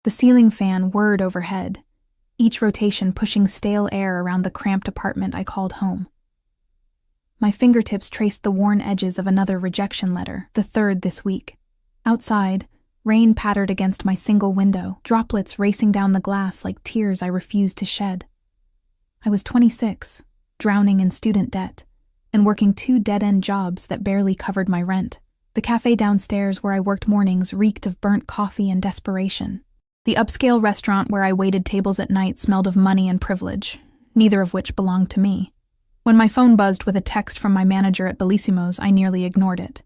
The ceiling fan whirred overhead, each rotation pushing stale air around the cramped apartment I called home. My fingertips traced the worn edges of another rejection letter, the third this week. Outside, rain pattered against my single window, droplets racing down the glass like tears I refused to shed. I was 26, drowning in student debt, and working 2 dead-end jobs that barely covered my rent. The cafe downstairs where I worked mornings reeked of burnt coffee and desperation. The upscale restaurant where I waited tables at night smelled of money and privilege, neither of which belonged to me. When my phone buzzed with a text from my manager at Bellissimo's, I nearly ignored it.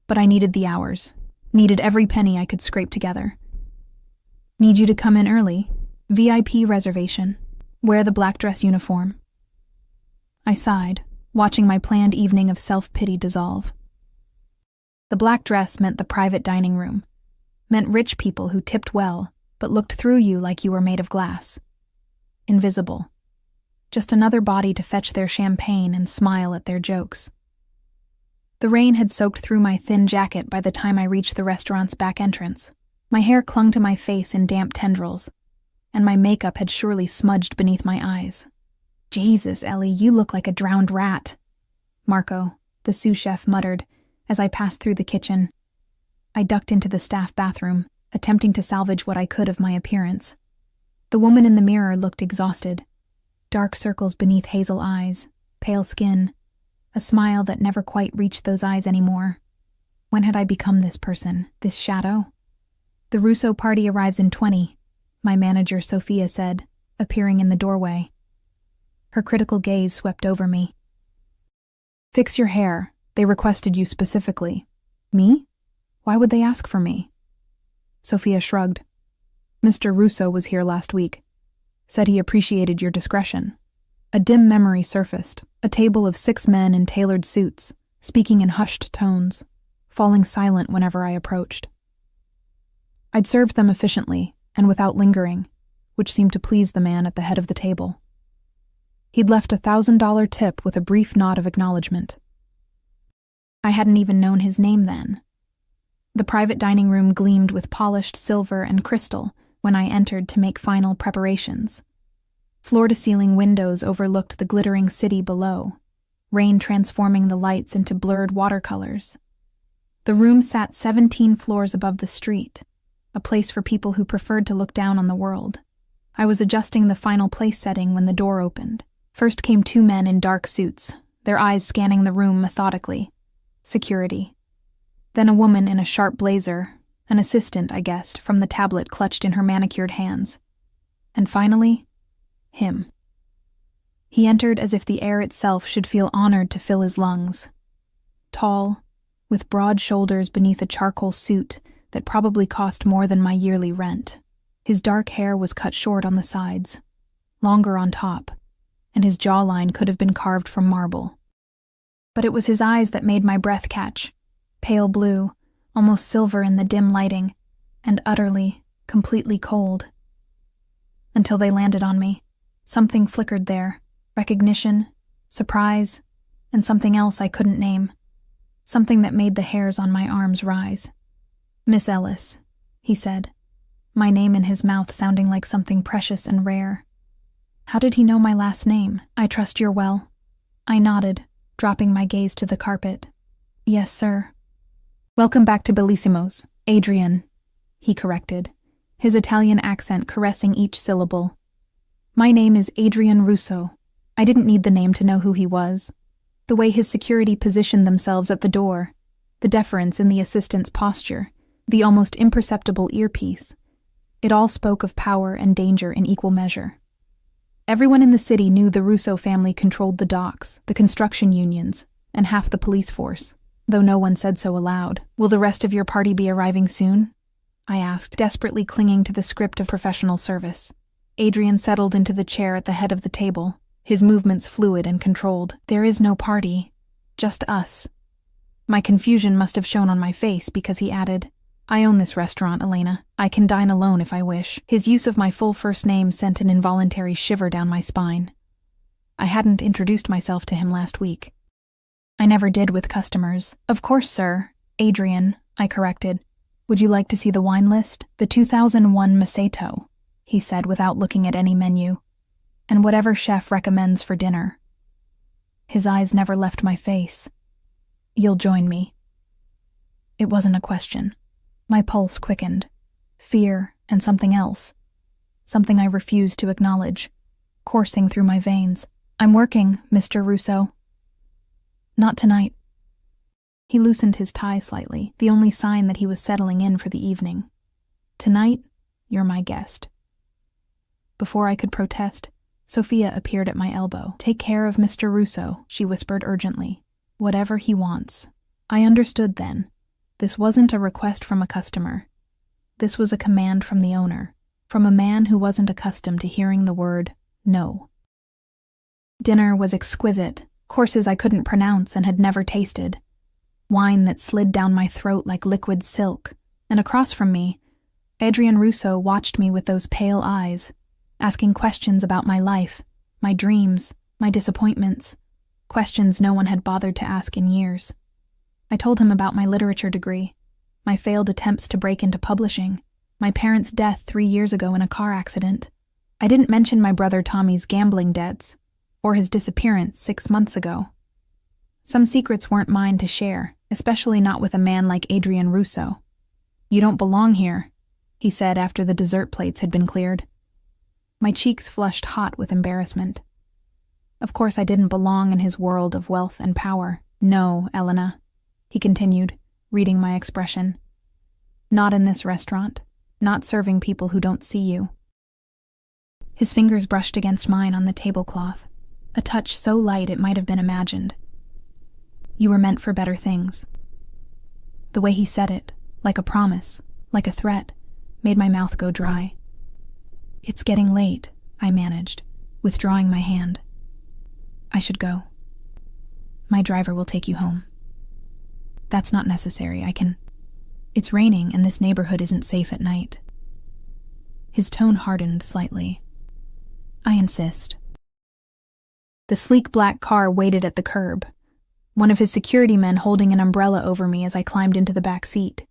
But I needed the hours, needed every penny I could scrape together. Need you to come in early. VIP reservation. Wear the black dress uniform. I sighed, watching my planned evening of self-pity dissolve. The black dress meant the private dining room, meant rich people who tipped well, but looked through you like you were made of glass. Invisible. Just another body to fetch their champagne and smile at their jokes. The rain had soaked through my thin jacket by the time I reached the restaurant's back entrance. My hair clung to my face in damp tendrils, and my makeup had surely smudged beneath my eyes. Jesus, Ellie, you look like a drowned rat, Marco, the sous chef, muttered as I passed through the kitchen. I ducked into the staff bathroom, attempting to salvage what I could of my appearance. The woman in the mirror looked exhausted. Dark circles beneath hazel eyes, pale skin, a smile that never quite reached those eyes anymore. When had I become this person, this shadow? The Russo party arrives in 20, my manager Sophia said, appearing in the doorway. Her critical gaze swept over me. Fix your hair. They requested you specifically. Me? Why would they ask for me? Sophia shrugged. Mr. Russo was here last week. Said he appreciated your discretion. A dim memory surfaced, a table of 6 men in tailored suits, speaking in hushed tones, falling silent whenever I approached. I'd served them efficiently and without lingering, which seemed to please the man at the head of the table. He'd left a $1,000 tip with a brief nod of acknowledgement. I hadn't even known his name then. The private dining room gleamed with polished silver and crystal when I entered to make final preparations. Floor-to-ceiling windows overlooked the glittering city below, rain transforming the lights into blurred watercolors. The room sat 17 floors above the street, a place for people who preferred to look down on the world. I was adjusting the final place setting when the door opened. First came 2 men in dark suits, their eyes scanning the room methodically. Security. Then a woman in a sharp blazer, an assistant, I guessed, from the tablet clutched in her manicured hands. And finally, him. He entered as if the air itself should feel honored to fill his lungs. Tall, with broad shoulders beneath a charcoal suit that probably cost more than my yearly rent. His dark hair was cut short on the sides, longer on top, and his jawline could have been carved from marble. But it was his eyes that made my breath catch, pale blue, almost silver in the dim lighting, and utterly, completely cold. Until they landed on me, something flickered there, recognition, surprise, and something else I couldn't name, something that made the hairs on my arms rise. Miss Ellis, he said, my name in his mouth sounding like something precious and rare. How did he know my last name? I trust you're well. I nodded, dropping my gaze to the carpet. Yes, sir. Welcome back to Bellissimo's, Adrian, he corrected, his Italian accent caressing each syllable. My name is Adrian Russo. I didn't need the name to know who he was. The way his security positioned themselves at the door, the deference in the assistant's posture, the almost imperceptible earpiece. It all spoke of power and danger in equal measure. Everyone in the city knew the Russo family controlled the docks, the construction unions, and half the police force, though no one said so aloud. Will the rest of your party be arriving soon? I asked, desperately clinging to the script of professional service. Adrian settled into the chair at the head of the table, his movements fluid and controlled. There is no party, just us. My confusion must have shown on my face because he added, I own this restaurant, Elena. I can dine alone if I wish. His use of my full first name sent an involuntary shiver down my spine. I hadn't introduced myself to him last week. I never did with customers. Of course, sir. Adrian, I corrected, Would you like to see the wine list? The 2001 Maceto, he said without looking at any menu. And whatever chef recommends for dinner. His eyes never left my face. You'll join me. It wasn't a question. My pulse quickened. Fear and something else. Something I refused to acknowledge, coursing through my veins. I'm working, Mr. Russo. Not tonight. He loosened his tie slightly, the only sign that he was settling in for the evening. Tonight, you're my guest. Before I could protest, Sophia appeared at my elbow. Take care of Mr. Russo, she whispered urgently. Whatever he wants. I understood then. This wasn't a request from a customer. This was a command from the owner, from a man who wasn't accustomed to hearing the word no. Dinner was exquisite, courses I couldn't pronounce and had never tasted. Wine that slid down my throat like liquid silk, and across from me, Adrian Russo watched me with those pale eyes, asking questions about my life, my dreams, my disappointments, questions no one had bothered to ask in years. I told him about my literature degree, my failed attempts to break into publishing, my parents' death 3 years ago in a car accident. I didn't mention my brother Tommy's gambling debts, or his disappearance 6 months ago. Some secrets weren't mine to share, especially not with a man like Adrian Russo. You don't belong here, he said after the dessert plates had been cleared. My cheeks flushed hot with embarrassment. Of course I didn't belong in his world of wealth and power. No, Elena, he continued, reading my expression. Not in this restaurant, not serving people who don't see you. His fingers brushed against mine on the tablecloth, a touch so light it might have been imagined. You were meant for better things. The way he said it, like a promise, like a threat, made my mouth go dry. It's getting late, I managed, withdrawing my hand. I should go. My driver will take you home. That's not necessary, I can... It's raining and this neighborhood isn't safe at night. His tone hardened slightly. I insist. The sleek black car waited at the curb, one of his security men holding an umbrella over me as I climbed into the back seat.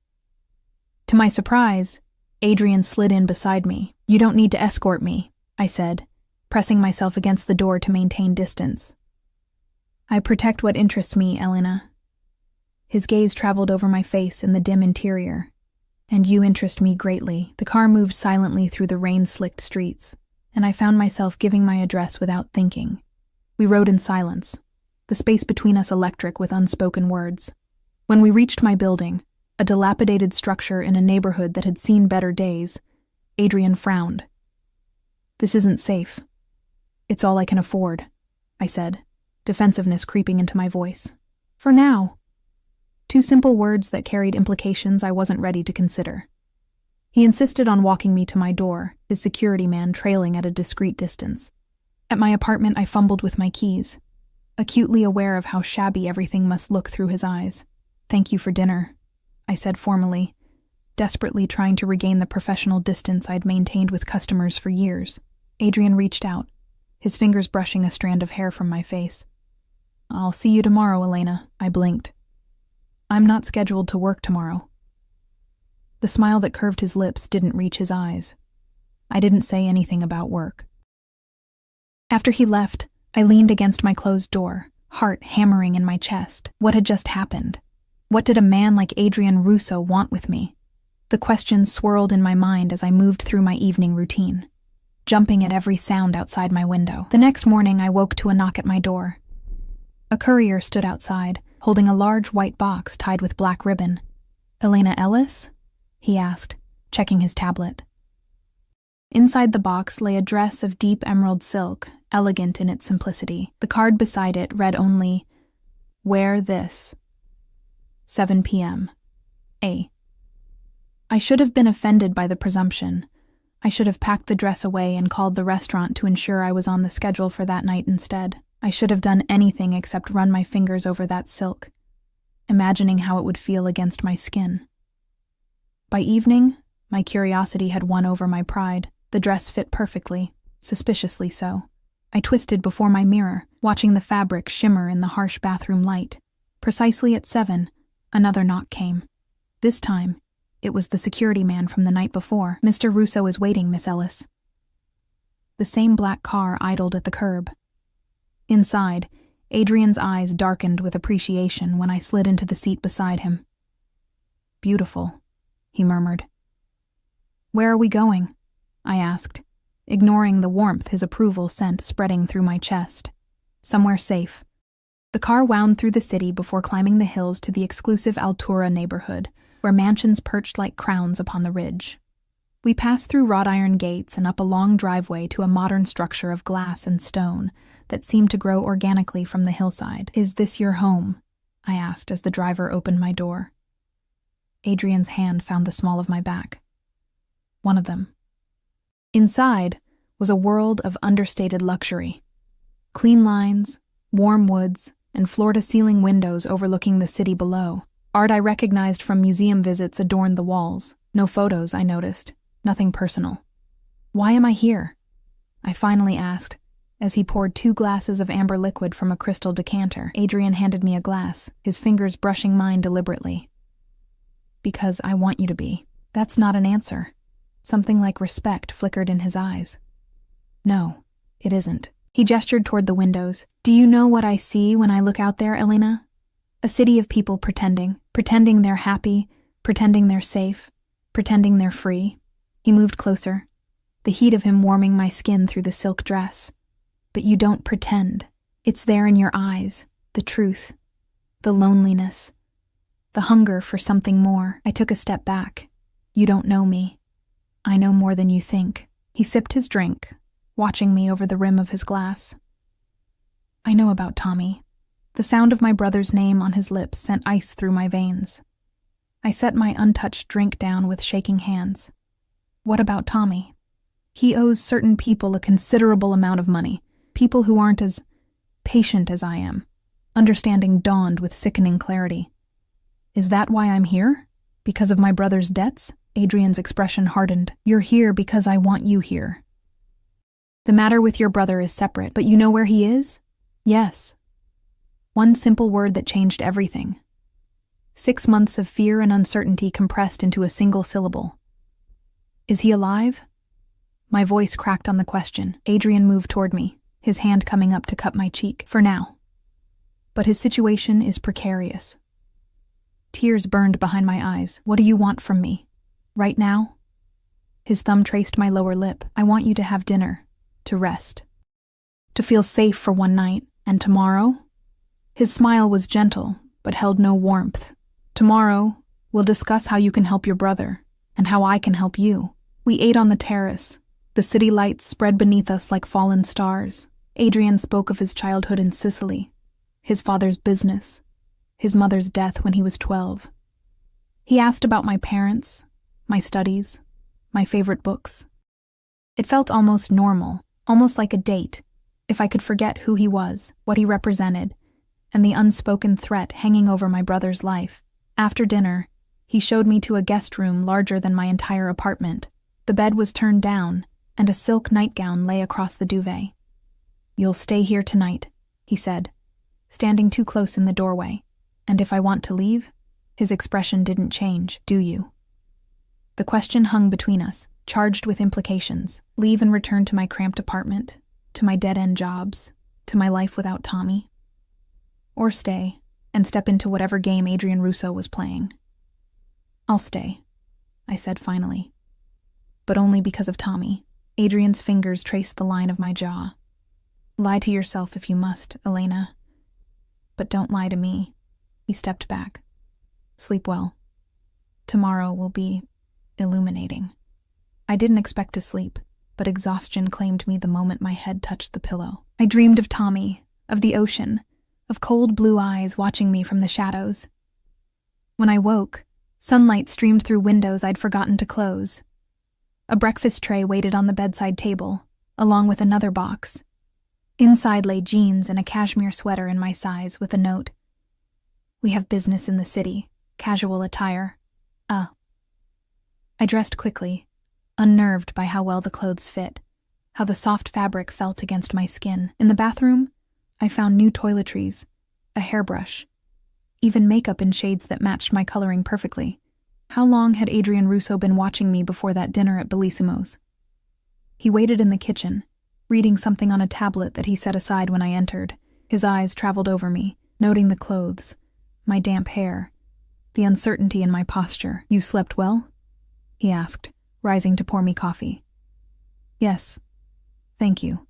To my surprise, Adrian slid in beside me. You don't need to escort me, I said, pressing myself against the door to maintain distance. I protect what interests me, Elena. His gaze traveled over my face in the dim interior. And you interest me greatly. The car moved silently through the rain-slicked streets, and I found myself giving my address without thinking. We rode in silence, the space between us electric with unspoken words. When we reached my building, a dilapidated structure in a neighborhood that had seen better days, Adrian frowned. This isn't safe. It's all I can afford, I said, defensiveness creeping into my voice. For now. 2 simple words that carried implications I wasn't ready to consider. He insisted on walking me to my door, his security man trailing at a discreet distance. At my apartment, I fumbled with my keys, acutely aware of how shabby everything must look through his eyes. Thank you for dinner, I said formally, desperately trying to regain the professional distance I'd maintained with customers for years. Adrian reached out, his fingers brushing a strand of hair from my face. I'll see you tomorrow, Elena, I blinked. I'm not scheduled to work tomorrow. The smile that curved his lips didn't reach his eyes. I didn't say anything about work. After he left, I leaned against my closed door, heart hammering in my chest. What had just happened? What did a man like Adrian Russo want with me? The questions swirled in my mind as I moved through my evening routine, jumping at every sound outside my window. The next morning, I woke to a knock at my door. A courier stood outside, holding a large white box tied with black ribbon. Elena Ellis? He asked, checking his tablet. Inside the box lay a dress of deep emerald silk, elegant in its simplicity. The card beside it read only, "Wear this. 7 p.m. A." I should have been offended by the presumption. I should have packed the dress away and called the restaurant to ensure I was on the schedule for that night instead. I should have done anything except run my fingers over that silk, imagining how it would feel against my skin. By evening, my curiosity had won over my pride. The dress fit perfectly, suspiciously so. I twisted before my mirror, watching the fabric shimmer in the harsh bathroom light. Precisely at 7, another knock came. This time, It was the security man from the night before. "Mr. Russo is waiting, Miss Ellis." The same black car idled at the curb. Inside, Adrian's eyes darkened with appreciation when I slid into the seat beside him. "Beautiful," he murmured. "Where are we going?" I asked, ignoring the warmth his approval sent spreading through my chest. "Somewhere safe." The car wound through the city before climbing the hills to the exclusive Altura neighborhood, where mansions perched like crowns upon the ridge. We passed through wrought iron gates and up a long driveway to a modern structure of glass and stone that seemed to grow organically from the hillside. "Is this your home?" I asked as the driver opened my door. Adrian's hand found the small of my back. "One of them." Inside was a world of understated luxury. Clean lines, warm woods, and floor-to-ceiling windows overlooking the city below. Art I recognized from museum visits adorned the walls. No photos, I noticed. Nothing personal. "Why am I here?" I finally asked, as he poured 2 glasses of amber liquid from a crystal decanter. Adrian handed me a glass, his fingers brushing mine deliberately. "Because I want you to be." That's not an answer. Something like respect flickered in his eyes. "No, it isn't." He gestured toward the windows. "Do you know what I see when I look out there, Elena? A city of people pretending they're happy, pretending they're safe, pretending they're free." He moved closer, the heat of him warming my skin through the silk dress. "But you don't pretend. It's there in your eyes, the truth, the loneliness, the hunger for something more." I took a step back. "You don't know me. I know more than you think." He sipped his drink, watching me over the rim of his glass. "I know about Tommy." The sound of my brother's name on his lips sent ice through my veins. I set my untouched drink down with shaking hands. "What about Tommy?" "He owes certain people a considerable amount of money, people who aren't as patient as I am." Understanding dawned with sickening clarity. "Is that why I'm here? Because of my brother's debts?" Adrian's expression hardened. "You're here because I want you here. The matter with your brother is separate, but you know where he is?" "Yes." One simple word that changed everything. 6 months of fear and uncertainty compressed into a single syllable. "Is he alive?" My voice cracked on the question. Adrian moved toward me, his hand coming up to cup my cheek. "For now. But his situation is precarious." Tears burned behind my eyes. "What do you want from me? Right now?" His thumb traced my lower lip. "I want you to have dinner, to rest, to feel safe for one night, and tomorrow?" His smile was gentle, but held no warmth. "Tomorrow, we'll discuss how you can help your brother, and how I can help you." We ate on the terrace. The city lights spread beneath us like fallen stars. Adrian spoke of his childhood in Sicily, his father's business, his mother's death when he was 12. He asked about my parents, my studies, my favorite books. It felt almost normal, almost like a date, if I could forget who he was, what he represented, and the unspoken threat hanging over my brother's life. After dinner, he showed me to a guest room larger than my entire apartment. The bed was turned down, and a silk nightgown lay across the duvet. "You'll stay here tonight," he said, standing too close in the doorway. "And if I want to leave?" His expression didn't change. "Do you?" The question hung between us, charged with implications. Leave and return to my cramped apartment, to my dead-end jobs, to my life without Tommy? Or stay and step into whatever game Adrian Russo was playing? "I'll stay," I said finally. "But only because of Tommy." Adrian's fingers traced the line of my jaw. "Lie to yourself if you must, Elena. But don't lie to me." He stepped back. "Sleep well. Tomorrow will be illuminating." I didn't expect to sleep, but exhaustion claimed me the moment my head touched the pillow. I dreamed of Tommy, of the ocean, of cold blue eyes watching me from the shadows. When I woke, sunlight streamed through windows I'd forgotten to close. A breakfast tray waited on the bedside table, along with another box. Inside lay jeans and a cashmere sweater in my size with a note. "We have business in the city. Casual attire. I dressed quickly, unnerved by how well the clothes fit, how the soft fabric felt against my skin. In the bathroom, I found new toiletries, a hairbrush, even makeup in shades that matched my coloring perfectly. How long had Adrian Russo been watching me before that dinner at Bellissimo's? He waited in the kitchen, reading something on a tablet that he set aside when I entered. His eyes traveled over me, noting the clothes, my damp hair, the uncertainty in my posture. "You slept well?" he asked, rising to pour me coffee. "Yes, thank you."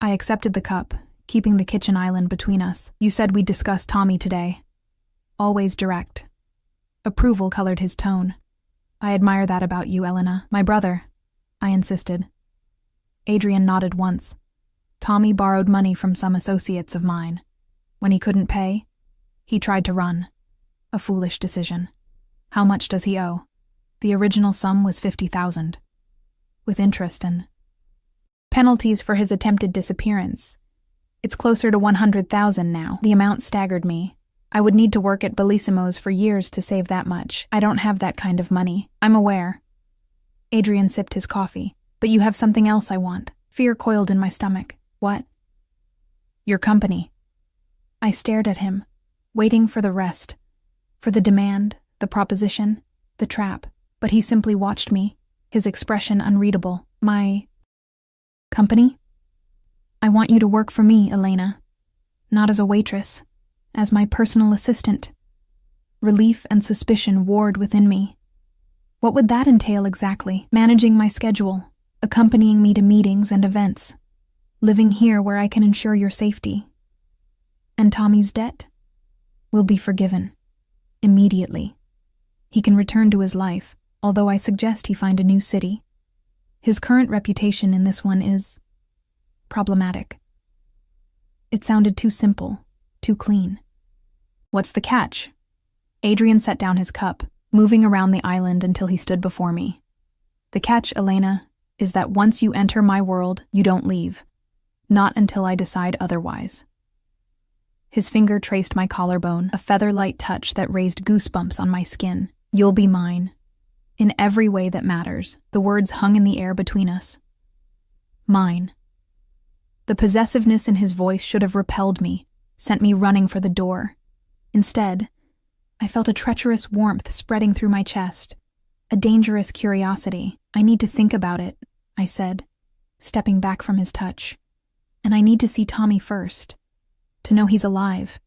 I accepted the cup, keeping the kitchen island between us. "You said we'd discuss Tommy today." Always direct. Approval colored his tone. "I admire that about you, Elena." "My brother," I insisted. Adrian nodded once. "Tommy borrowed money from some associates of mine. When he couldn't pay, he tried to run. A foolish decision. How much does he owe?" "The original sum was $50,000. With interest and penalties for his attempted disappearance. It's closer to $100,000 now." The amount staggered me. I would need to work at Bellissimo's for years to save that much. "I don't have that kind of money." "I'm aware." Adrian sipped his coffee. "But you have something else I want." Fear coiled in my stomach. "What?" "Your company." I stared at him, waiting for the rest, for the demand, the proposition, the trap, but he simply watched me, his expression unreadable. "My company? I want you to work for me, Elena. Not as a waitress, as my personal assistant." Relief and suspicion warred within me. What would that entail exactly? Managing my schedule, accompanying me to meetings and events, living here where I can ensure your safety. And Tommy's debt will be forgiven. Immediately. He can return to his life, although I suggest he find a new city. His current reputation in this one is problematic. It sounded too simple, too clean. "What's the catch?" Adrian set down his cup, moving around the island until he stood before me. "The catch, Elena, is that once you enter my world, you don't leave. Not until I decide otherwise." His finger traced my collarbone, a feather-light touch that raised goosebumps on my skin. "You'll be mine. In every way that matters." The words hung in the air between us. Mine. The possessiveness in his voice should have repelled me, sent me running for the door. Instead, I felt a treacherous warmth spreading through my chest, a dangerous curiosity. "I need to think about it," I said, stepping back from his touch. "And I need to see Tommy first, to know he's alive."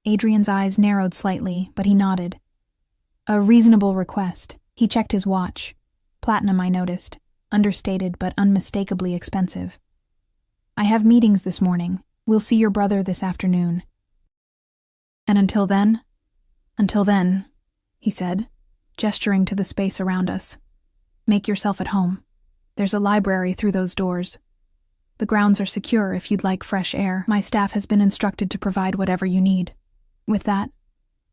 Adrian's eyes narrowed slightly, but he nodded. "A reasonable request." He checked his watch. Platinum, I noticed, understated but unmistakably expensive. "I have meetings this morning. We'll see your brother this afternoon." "And until then?" "Until then," he said, gesturing to the space around us. "Make yourself at home. There's a library through those doors. The grounds are secure if you'd like fresh air. My staff has been instructed to provide whatever you need." With that,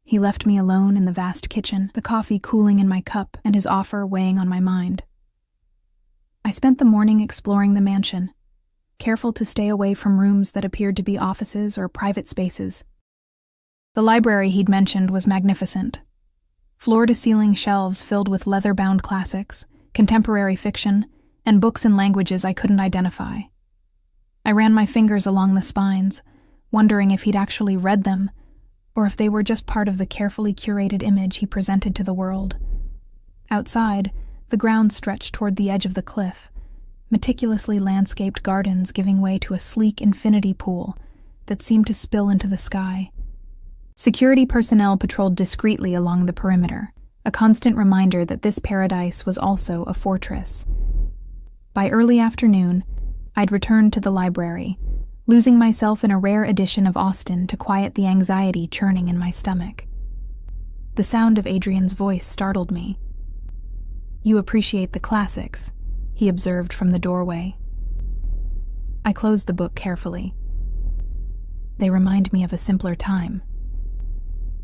he left me alone in the vast kitchen, the coffee cooling in my cup and his offer weighing on my mind. I spent the morning exploring the mansion, careful to stay away from rooms that appeared to be offices or private spaces. The library he'd mentioned was magnificent. Floor-to-ceiling shelves filled with leather-bound classics, contemporary fiction, and books in languages I couldn't identify. I ran my fingers along the spines, wondering if he'd actually read them, or if they were just part of the carefully curated image he presented to the world. Outside, the ground stretched toward the edge of the cliff, meticulously landscaped gardens giving way to a sleek infinity pool that seemed to spill into the sky. Security personnel patrolled discreetly along the perimeter, a constant reminder that this paradise was also a fortress. By early afternoon, I'd returned to the library, losing myself in a rare edition of Austen to quiet the anxiety churning in my stomach. The sound of Adrian's voice startled me. "You appreciate the classics," he observed from the doorway. I closed the book carefully. "They remind me of a simpler time."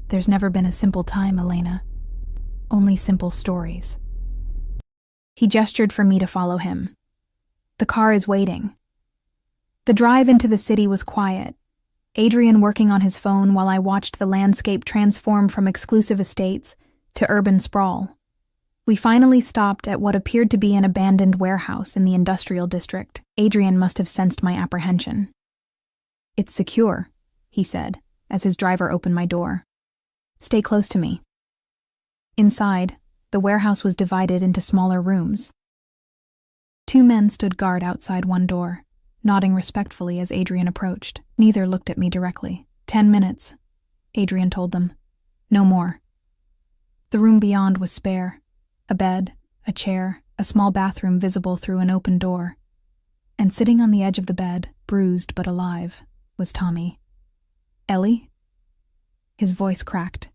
"There's never been a simple time, Elena. Only simple stories." He gestured for me to follow him. "The car is waiting." The drive into the city was quiet, Adrian working on his phone while I watched the landscape transform from exclusive estates to urban sprawl. We finally stopped at what appeared to be an abandoned warehouse in the industrial district. Adrian must have sensed my apprehension. "It's secure," he said, as his driver opened my door. "Stay close to me." Inside, the warehouse was divided into smaller rooms. 2 men stood guard outside one door, nodding respectfully as Adrian approached. Neither looked at me directly. 10 minutes, Adrian told them. No more. The room beyond was spare. A bed, a chair, a small bathroom visible through an open door. And sitting on the edge of the bed, bruised but alive, was Tommy. Ellie? His voice cracked,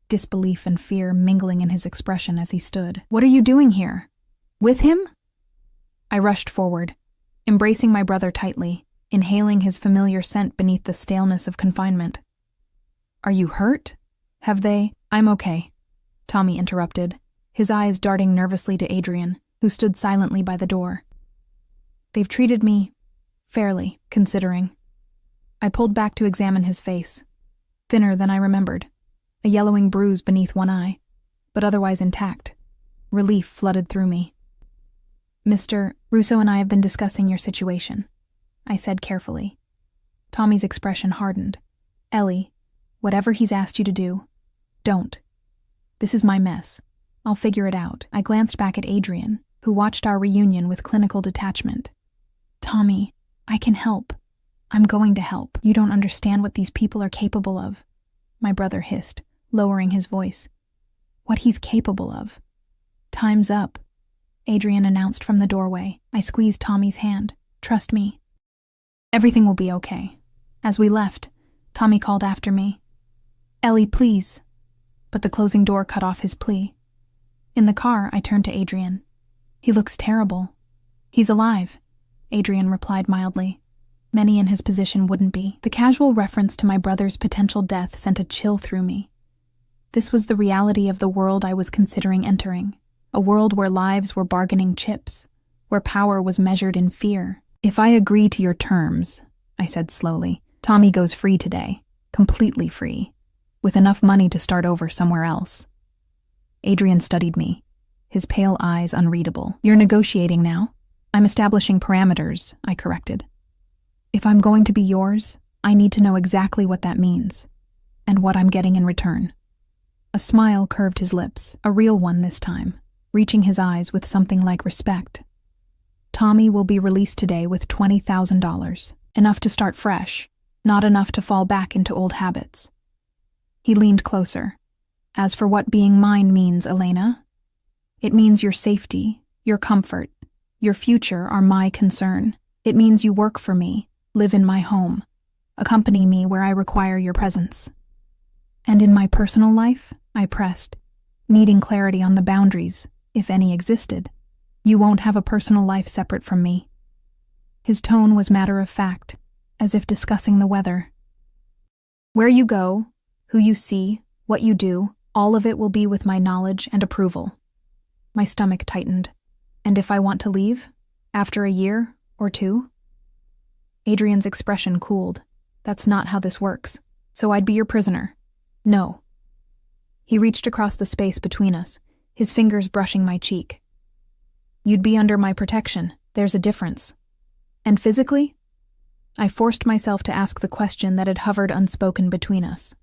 disbelief and fear mingling in his expression as he stood. What are you doing here? With him? I rushed forward, embracing my brother tightly, inhaling his familiar scent beneath the staleness of confinement. Are you hurt? Have they? I'm okay, Tommy interrupted, his eyes darting nervously to Adrian, who stood silently by the door. They've treated me fairly, considering. I pulled back to examine his face. Thinner than I remembered, a yellowing bruise beneath one eye, but otherwise intact. Relief flooded through me. Mr. Russo and I have been discussing your situation, I said carefully. Tommy's expression hardened. Ellie, whatever he's asked you to do, don't. This is my mess. I'll figure it out. I glanced back at Adrian, who watched our reunion with clinical detachment. Tommy, I can help. I'm going to help. You don't understand what these people are capable of, my brother hissed, lowering his voice. What he's capable of. Time's up, Adrian announced from the doorway. I squeezed Tommy's hand. Trust me. Everything will be okay. As we left, Tommy called after me. Ellie, please. But the closing door cut off his plea. In the car, I turned to Adrian. He looks terrible. He's alive, Adrian replied mildly. Many in his position wouldn't be. The casual reference to my brother's potential death sent a chill through me. This was the reality of the world I was considering entering, a world where lives were bargaining chips, where power was measured in fear. If I agree to your terms, I said slowly, Tommy goes free today, completely free, with enough money to start over somewhere else. Adrian studied me, his pale eyes unreadable. You're negotiating now? I'm establishing parameters, I corrected. If I'm going to be yours, I need to know exactly what that means, and what I'm getting in return. A smile curved his lips, a real one this time, reaching his eyes with something like respect. Tommy will be released today with $20,000, enough to start fresh, not enough to fall back into old habits. He leaned closer. As for what being mine means, Elena, it means your safety, your comfort, your future are my concern. It means you work for me, live in my home, accompany me where I require your presence. And in my personal life, I pressed, needing clarity on the boundaries, if any existed. You won't have a personal life separate from me. His tone was matter-of-fact, as if discussing the weather. Where you go, who you see, what you do, all of it will be with my knowledge and approval. My stomach tightened. And if I want to leave, after a year or two? Adrian's expression cooled. That's not how this works. So I'd be your prisoner. No. He reached across the space between us, his fingers brushing my cheek. You'd be under my protection. There's a difference. And physically? I forced myself to ask the question that had hovered unspoken between us.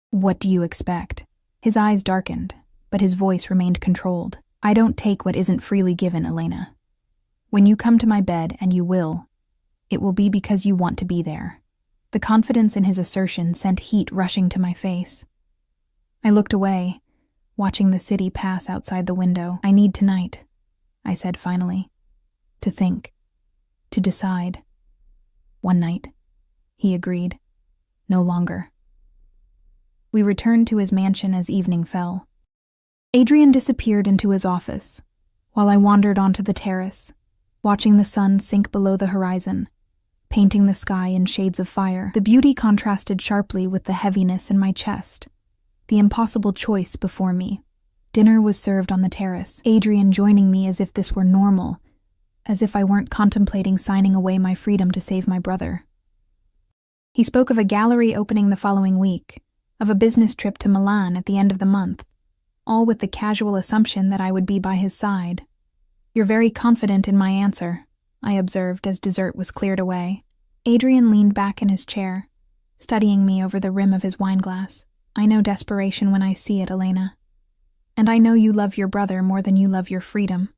What do you expect? His eyes darkened, but his voice remained controlled. I don't take what isn't freely given, Elena. When you come to my bed, and you will, it will be because you want to be there. The confidence in his assertion sent heat rushing to my face. I looked away, watching the city pass outside the window. I need tonight, I said finally. To think. To decide. One night, he agreed. No longer. We returned to his mansion as evening fell. Adrian disappeared into his office, while I wandered onto the terrace, watching the sun sink below the horizon, painting the sky in shades of fire. The beauty contrasted sharply with the heaviness in my chest, the impossible choice before me. Dinner was served on the terrace, Adrian joining me as if this were normal, as if I weren't contemplating signing away my freedom to save my brother. He spoke of a gallery opening the following week, of a business trip to Milan at the end of the month, all with the casual assumption that I would be by his side. You're very confident in my answer, I observed as dessert was cleared away. Adrian leaned back in his chair, studying me over the rim of his wineglass. I know desperation when I see it, Elena. And I know you love your brother more than you love your freedom.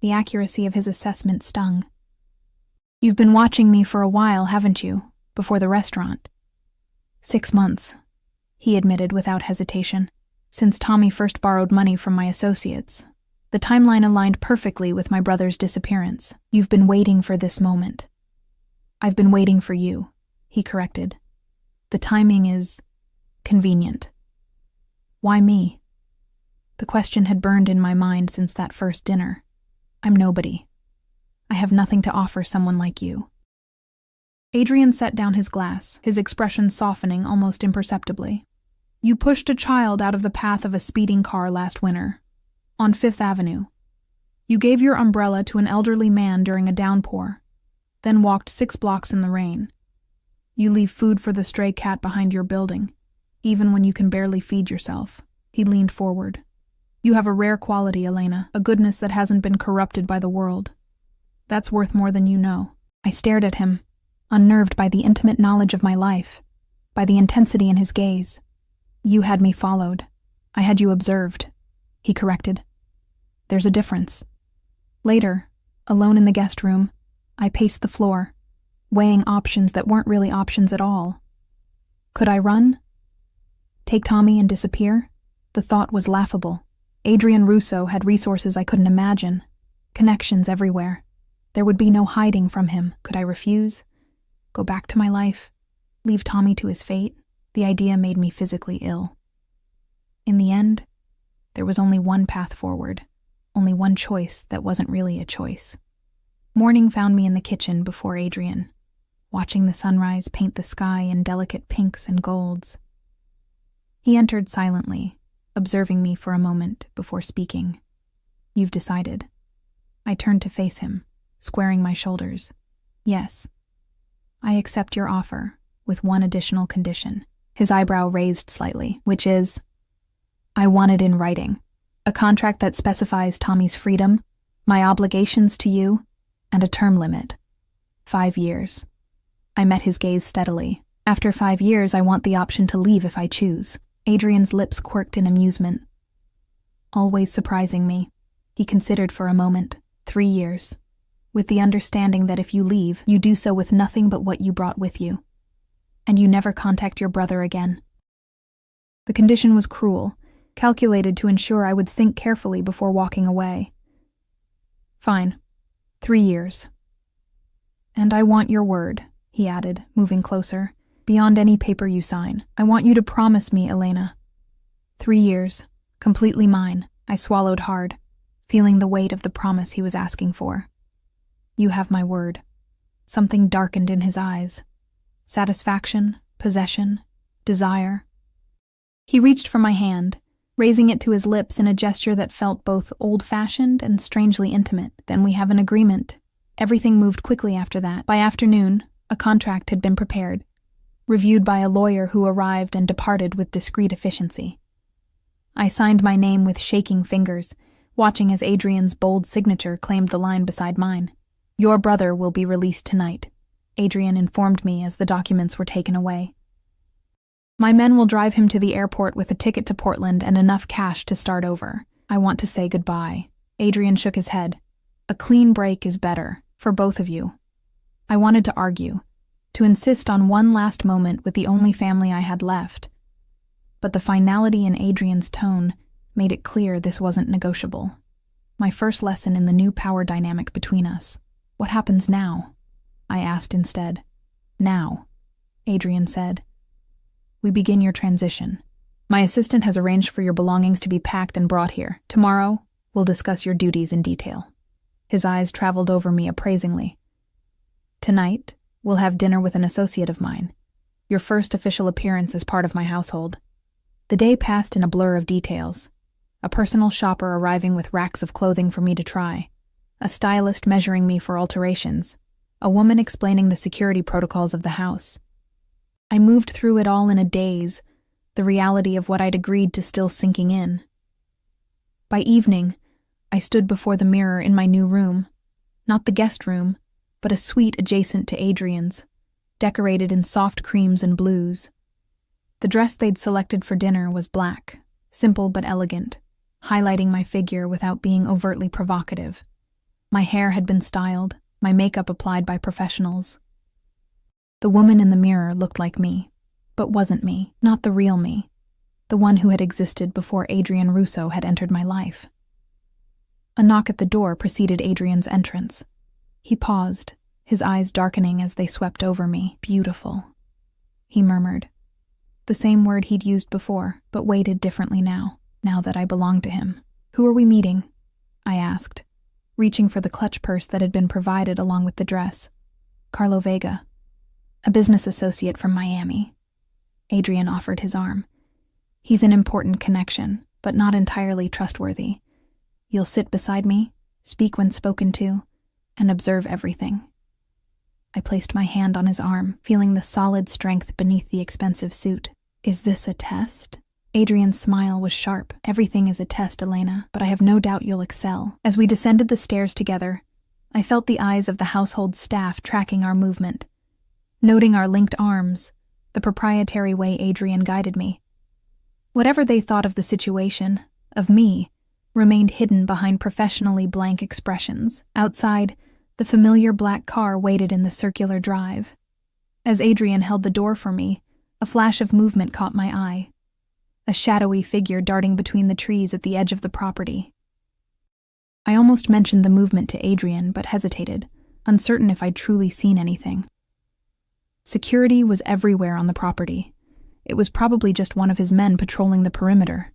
The accuracy of his assessment stung. You've been watching me for a while, haven't you? Before the restaurant. 6 months, he admitted without hesitation, since Tommy first borrowed money from my associates. The timeline aligned perfectly with my brother's disappearance. You've been waiting for this moment. I've been waiting for you, he corrected. The timing is convenient. Why me? The question had burned in my mind since that first dinner. I'm nobody. I have nothing to offer someone like you. Adrian set down his glass, his expression softening almost imperceptibly. You pushed a child out of the path of a speeding car last winter, on 5th Avenue. You gave your umbrella to an elderly man during a downpour, then walked 6 blocks in the rain. You leave food for the stray cat behind your building, even when you can barely feed yourself. He leaned forward. You have a rare quality, Elena, a goodness that hasn't been corrupted by the world. That's worth more than you know. I stared at him, unnerved by the intimate knowledge of my life, by the intensity in his gaze. You had me followed. I had you observed, he corrected. There's a difference. Later, alone in the guest room, I paced the floor, weighing options that weren't really options at all. Could I run? Take Tommy and disappear? The thought was laughable. Adrian Russo had resources I couldn't imagine, connections everywhere. There would be no hiding from him. Could I refuse? Go back to my life? Leave Tommy to his fate? The idea made me physically ill. In the end, there was only one path forward, only one choice that wasn't really a choice. Morning found me in the kitchen before Adrian, watching the sunrise paint the sky in delicate pinks and golds. He entered silently, observing me for a moment before speaking. You've decided. I turned to face him, squaring my shoulders. Yes, I accept your offer, with one additional condition. His eyebrow raised slightly, which is, I want it in writing. A contract that specifies Tommy's freedom, my obligations to you, and a term limit. 5 years. I met his gaze steadily. After 5 years, I want the option to leave if I choose. Adrian's lips quirked in amusement. Always surprising me. He considered for a moment. 3 years. With the understanding that if you leave, you do so with nothing but what you brought with you. And you never contact your brother again. The condition was cruel, calculated to ensure I would think carefully before walking away. Fine. 3 years. And I want your word, he added, moving closer. Beyond any paper you sign. I want you to promise me, Elena. 3 years. Completely mine. I swallowed hard, feeling the weight of the promise he was asking for. You have my word. Something darkened in his eyes. Satisfaction, possession, desire. He reached for my hand, raising it to his lips in a gesture that felt both old-fashioned and strangely intimate. Then we have an agreement. Everything moved quickly after that. By afternoon, a contract had been prepared, reviewed by a lawyer who arrived and departed with discreet efficiency. I signed my name with shaking fingers, watching as Adrian's bold signature claimed the line beside mine. Your brother will be released tonight, Adrian informed me as the documents were taken away. My men will drive him to the airport with a ticket to Portland and enough cash to start over. I want to say goodbye. Adrian shook his head. A clean break is better, for both of you. I wanted to argue, to insist on one last moment with the only family I had left. But the finality in Adrian's tone made it clear this wasn't negotiable. My first lesson in the new power dynamic between us. What happens now? I asked instead. Now, Adrian said. We begin your transition. My assistant has arranged for your belongings to be packed and brought here. Tomorrow, we'll discuss your duties in detail. His eyes traveled over me appraisingly. Tonight, we'll have dinner with an associate of mine. Your first official appearance as part of my household. The day passed in a blur of details. A personal shopper arriving with racks of clothing for me to try. A stylist measuring me for alterations. A woman explaining the security protocols of the house. I moved through it all in a daze, the reality of what I'd agreed to still sinking in. By evening, I stood before the mirror in my new room. Not the guest room, but a suite adjacent to Adrian's, decorated in soft creams and blues. The dress they'd selected for dinner was black, simple but elegant, highlighting my figure without being overtly provocative. My hair had been styled, my makeup applied by professionals. The woman in the mirror looked like me, but wasn't me, not the real me, the one who had existed before Adrian Russo had entered my life. A knock at the door preceded Adrian's entrance. He paused, his eyes darkening as they swept over me. "Beautiful," he murmured. The same word he'd used before, but weighted differently now that I belonged to him. "Who are we meeting?" I asked, reaching for the clutch purse that had been provided along with the dress. "Carlo Vega, a business associate from Miami." Adrian offered his arm. "He's an important connection, but not entirely trustworthy. You'll sit beside me, speak when spoken to, and observe everything." I placed my hand on his arm, feeling the solid strength beneath the expensive suit. "Is this a test?" Adrian's smile was sharp. "Everything is a test, Elena, but I have no doubt you'll excel." As we descended the stairs together, I felt the eyes of the household staff tracking our movement, noting our linked arms, the proprietary way Adrian guided me. Whatever they thought of the situation, of me, remained hidden behind professionally blank expressions. Outside, the familiar black car waited in the circular drive. As Adrian held the door for me, a flash of movement caught my eye. A shadowy figure darting between the trees at the edge of the property. I almost mentioned the movement to Adrian, but hesitated, uncertain if I'd truly seen anything. Security was everywhere on the property. It was probably just one of his men patrolling the perimeter.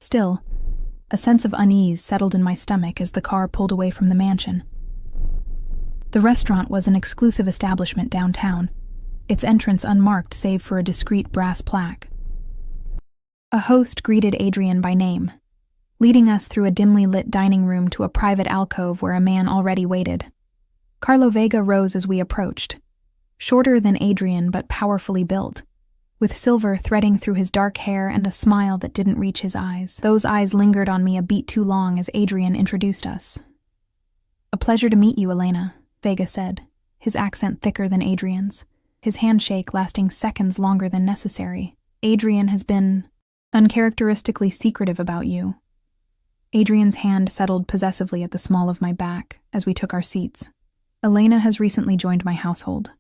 Still, a sense of unease settled in my stomach as the car pulled away from the mansion. The restaurant was an exclusive establishment downtown, its entrance unmarked save for a discreet brass plaque. A host greeted Adrian by name, leading us through a dimly lit dining room to a private alcove where a man already waited. Carlo Vega rose as we approached, shorter than Adrian but powerfully built, with silver threading through his dark hair and a smile that didn't reach his eyes. Those eyes lingered on me a beat too long as Adrian introduced us. "A pleasure to meet you, Elena," Vega said, his accent thicker than Adrian's, his handshake lasting seconds longer than necessary. "Adrian has been uncharacteristically secretive about you." Adrian's hand settled possessively at the small of my back as we took our seats. "Elena has recently joined my household.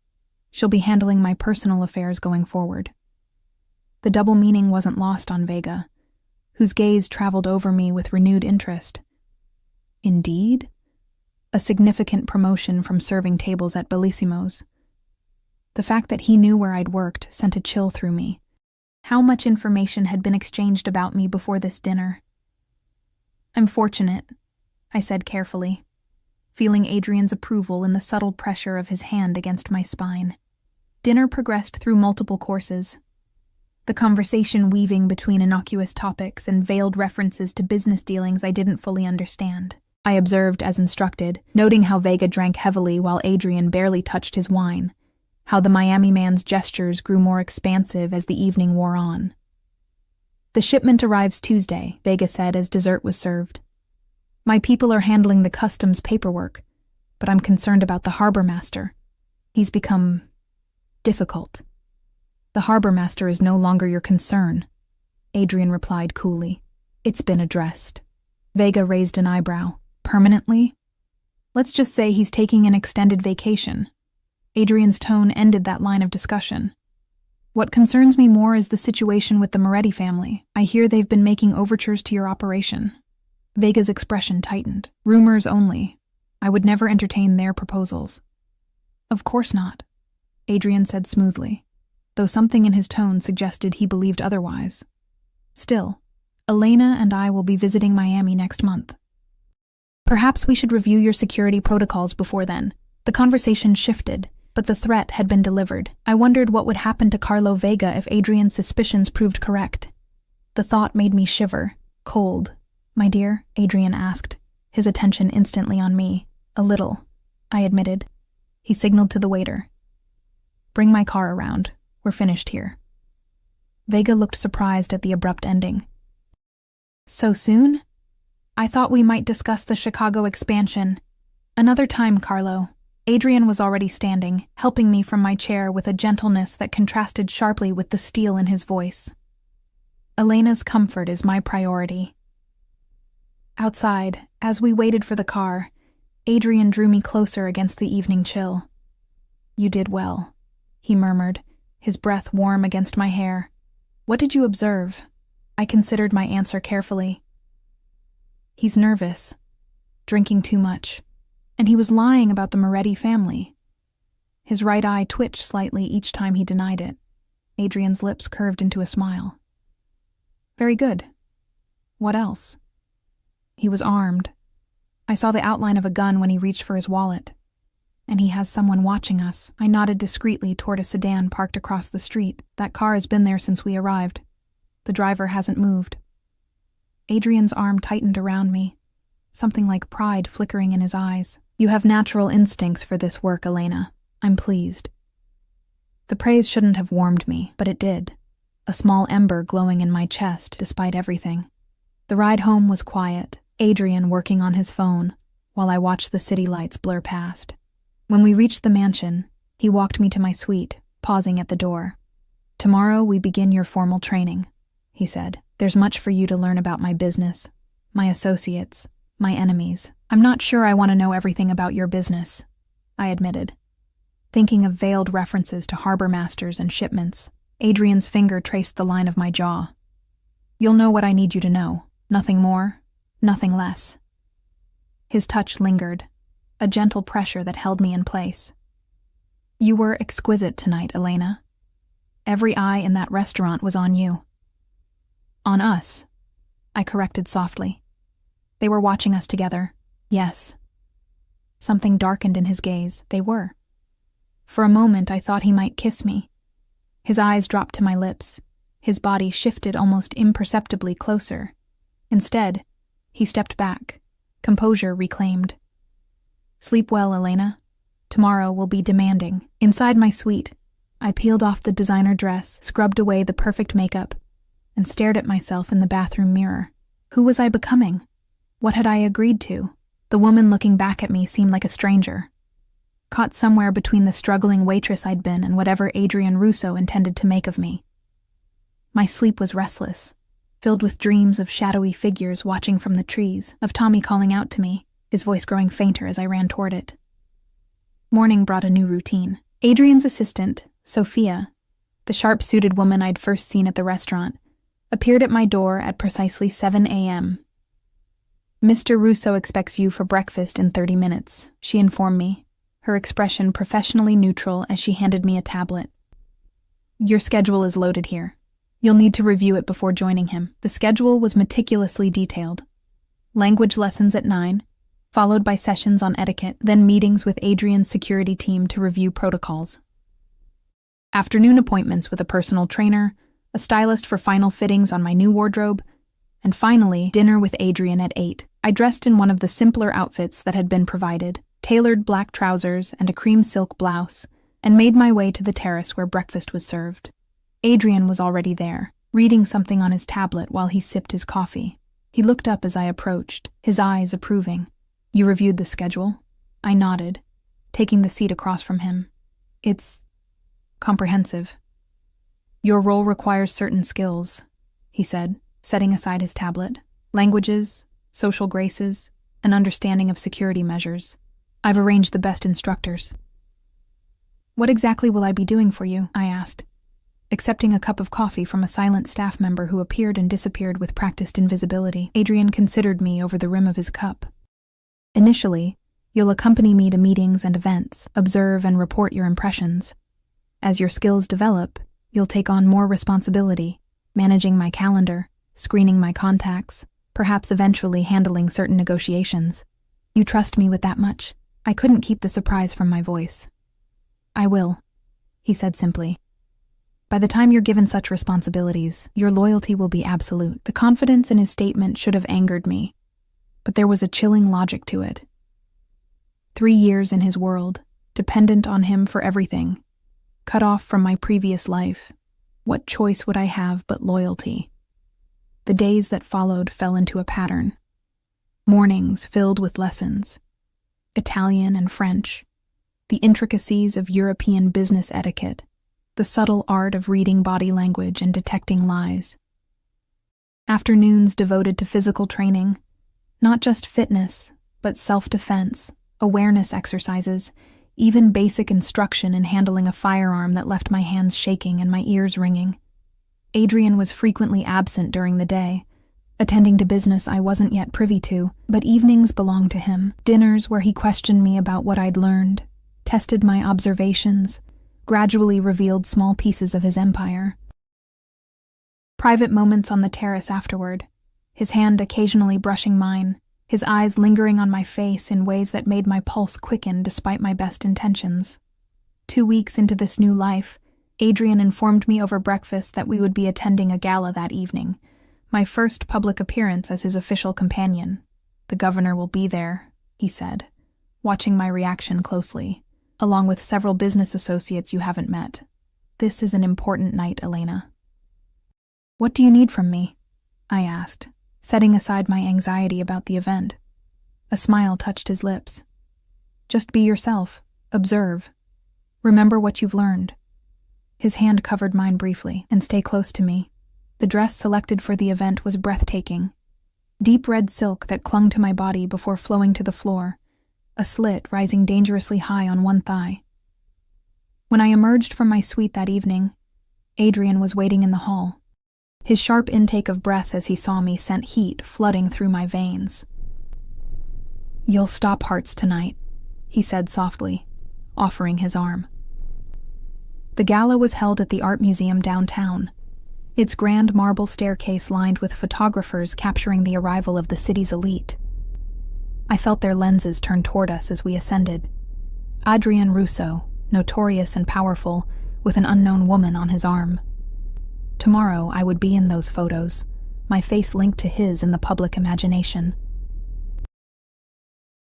She'll be handling my personal affairs going forward." The double meaning wasn't lost on Vega, whose gaze traveled over me with renewed interest. "Indeed?" A significant promotion from serving tables at Bellissimo's. The fact that he knew where I'd worked sent a chill through me. How much information had been exchanged about me before this dinner? "I'm fortunate," I said carefully, feeling Adrian's approval in the subtle pressure of his hand against my spine. Dinner progressed through multiple courses, the conversation weaving between innocuous topics and veiled references to business dealings I didn't fully understand. I observed as instructed, noting how Vega drank heavily while Adrian barely touched his wine, how the Miami man's gestures grew more expansive as the evening wore on. "The shipment arrives Tuesday," Vega said as dessert was served. "My people are handling the customs paperwork, but I'm concerned about the harbor master. He's become difficult." "The harbor master is no longer your concern," Adrian replied coolly. "It's been addressed." Vega raised an eyebrow. "Permanently?" "Let's just say he's taking an extended vacation." Adrian's tone ended that line of discussion. "What concerns me more is the situation with the Moretti family. I hear they've been making overtures to your operation." Vega's expression tightened. "Rumors only. I would never entertain their proposals." "Of course not," Adrian said smoothly, though something in his tone suggested he believed otherwise. "Still, Elena and I will be visiting Miami next month. Perhaps we should review your security protocols before then." The conversation shifted, but the threat had been delivered. I wondered what would happen to Carlo Vega if Adrian's suspicions proved correct. The thought made me shiver. "Cold, my dear?" Adrian asked, his attention instantly on me. "A little," I admitted. He signaled to the waiter. "Bring my car around. We're finished here." Vega looked surprised at the abrupt ending. "So soon? I thought we might discuss the Chicago expansion." "Another time, Carlo." Adrian was already standing, helping me from my chair with a gentleness that contrasted sharply with the steel in his voice. "Elena's comfort is my priority." Outside, as we waited for the car, Adrian drew me closer against the evening chill. "You did well," he murmured, his breath warm against my hair. "What did you observe?" I considered my answer carefully. "He's nervous, drinking too much, and he was lying about the Moretti family." His right eye twitched slightly each time he denied it. Adrian's lips curved into a smile. "Very good. What else?" "He was armed. I saw the outline of a gun when he reached for his wallet. And he has someone watching us." I nodded discreetly toward a sedan parked across the street. "That car has been there since we arrived. The driver hasn't moved." Adrian's arm tightened around me, something like pride flickering in his eyes. "You have natural instincts for this work, Elena. I'm pleased." The praise shouldn't have warmed me, but it did, a small ember glowing in my chest despite everything. The ride home was quiet, Adrian working on his phone, while I watched the city lights blur past. When we reached the mansion, he walked me to my suite, pausing at the door. "Tomorrow we begin your formal training," he said. "There's much for you to learn about my business, my associates, my enemies." "I'm not sure I want to know everything about your business," I admitted. Thinking of veiled references to harbor masters and shipments, Adrian's finger traced the line of my jaw. "You'll know what I need you to know. Nothing more, nothing less." His touch lingered, a gentle pressure that held me in place. "You were exquisite tonight, Elena. Every eye in that restaurant was on you." "On us," I corrected softly. "They were watching us together, yes." Something darkened in his gaze. They were. For a moment I thought he might kiss me. His eyes dropped to my lips. His body shifted almost imperceptibly closer. Instead, he stepped back, composure reclaimed. "Sleep well, Elena. Tomorrow will be demanding." Inside my suite, I peeled off the designer dress, scrubbed away the perfect makeup, and stared at myself in the bathroom mirror. Who was I becoming? What had I agreed to? The woman looking back at me seemed like a stranger, caught somewhere between the struggling waitress I'd been and whatever Adrian Russo intended to make of me. My sleep was restless, filled with dreams of shadowy figures watching from the trees, of Tommy calling out to me, his voice growing fainter as I ran toward it. Morning brought a new routine. Adrian's assistant, Sophia, the sharp-suited woman I'd first seen at the restaurant, appeared at my door at precisely 7 a.m. "Mr. Russo expects you for breakfast in 30 minutes, she informed me, her expression professionally neutral as she handed me a tablet. "Your schedule is loaded here. You'll need to review it before joining him." The schedule was meticulously detailed. Language lessons at 9, followed by sessions on etiquette, then meetings with Adrian's security team to review protocols. Afternoon appointments with a personal trainer, a stylist for final fittings on my new wardrobe, and finally, dinner with Adrian at 8. I dressed in one of the simpler outfits that had been provided, tailored black trousers and a cream silk blouse, and made my way to the terrace where breakfast was served. Adrian was already there, reading something on his tablet while he sipped his coffee. He looked up as I approached, his eyes approving. "You reviewed the schedule?" I nodded, taking the seat across from him. "It's comprehensive. Your role requires certain skills," he said, setting aside his tablet. "Languages, social graces, an understanding of security measures. I've arranged the best instructors." "What exactly will I be doing for you?" I asked, accepting a cup of coffee from a silent staff member who appeared and disappeared with practiced invisibility. Adrian considered me over the rim of his cup. "Initially, you'll accompany me to meetings and events, observe and report your impressions. As your skills develop, you'll take on more responsibility, managing my calendar, screening my contacts, perhaps eventually handling certain negotiations. You trust me with that much?" I couldn't keep the surprise from my voice. "I will," he said simply. "By the time you're given such responsibilities, your loyalty will be absolute." The confidence in his statement should have angered me, but there was a chilling logic to it. 3 years in his world, dependent on him for everything, cut off from my previous life. What choice would I have but loyalty? The days that followed fell into a pattern. Mornings filled with lessons, Italian and French, the intricacies of European business etiquette, the subtle art of reading body language and detecting lies. Afternoons devoted to physical training, Not just fitness, but self-defense, awareness exercises, even basic instruction in handling a firearm that left my hands shaking and my ears ringing. Adrian was frequently absent during the day, attending to business I wasn't yet privy to, but evenings belonged to him, dinners where he questioned me about what I'd learned, tested my observations, gradually revealed small pieces of his empire. Private moments on the terrace afterward, his hand occasionally brushing mine, his eyes lingering on my face in ways that made my pulse quicken despite my best intentions. 2 weeks into this new life, Adrian informed me over breakfast that we would be attending a gala that evening, my first public appearance as his official companion. "The governor will be there," he said, watching my reaction closely, "along with several business associates you haven't met. This is an important night, Elena." "What do you need from me?" I asked, setting aside my anxiety about the event. A smile touched his lips. "Just be yourself. Observe. Remember what you've learned." His hand covered mine briefly, and stay close to me. The dress selected for the event was breathtaking. Deep red silk that clung to my body before flowing to the floor, a slit rising dangerously high on one thigh. When I emerged from my suite that evening, Adrian was waiting in the hall. His sharp intake of breath as he saw me sent heat flooding through my veins. "You'll stop hearts tonight," he said softly, offering his arm. The gala was held at the art museum downtown, its grand marble staircase lined with photographers capturing the arrival of the city's elite. I felt their lenses turn toward us as we ascended. Adrien Rousseau, notorious and powerful, with an unknown woman on his arm. Tomorrow I would be in those photos, my face linked to his in the public imagination.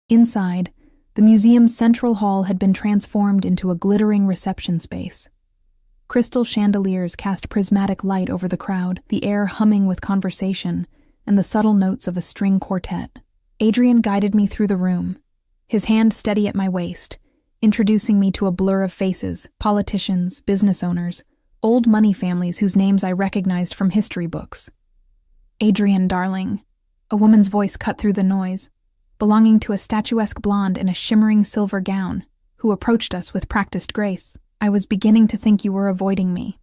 Inside, the museum's central hall had been transformed into a glittering reception space. Crystal chandeliers cast prismatic light over the crowd, the air humming with conversation and the subtle notes of a string quartet. Adrian guided me through the room, his hand steady at my waist, introducing me to a blur of faces, politicians, business owners, old money families whose names I recognized from history books. "Adrian, darling," a woman's voice cut through the noise, belonging to a statuesque blonde in a shimmering silver gown, who approached us with practiced grace. "I was beginning to think you were avoiding me."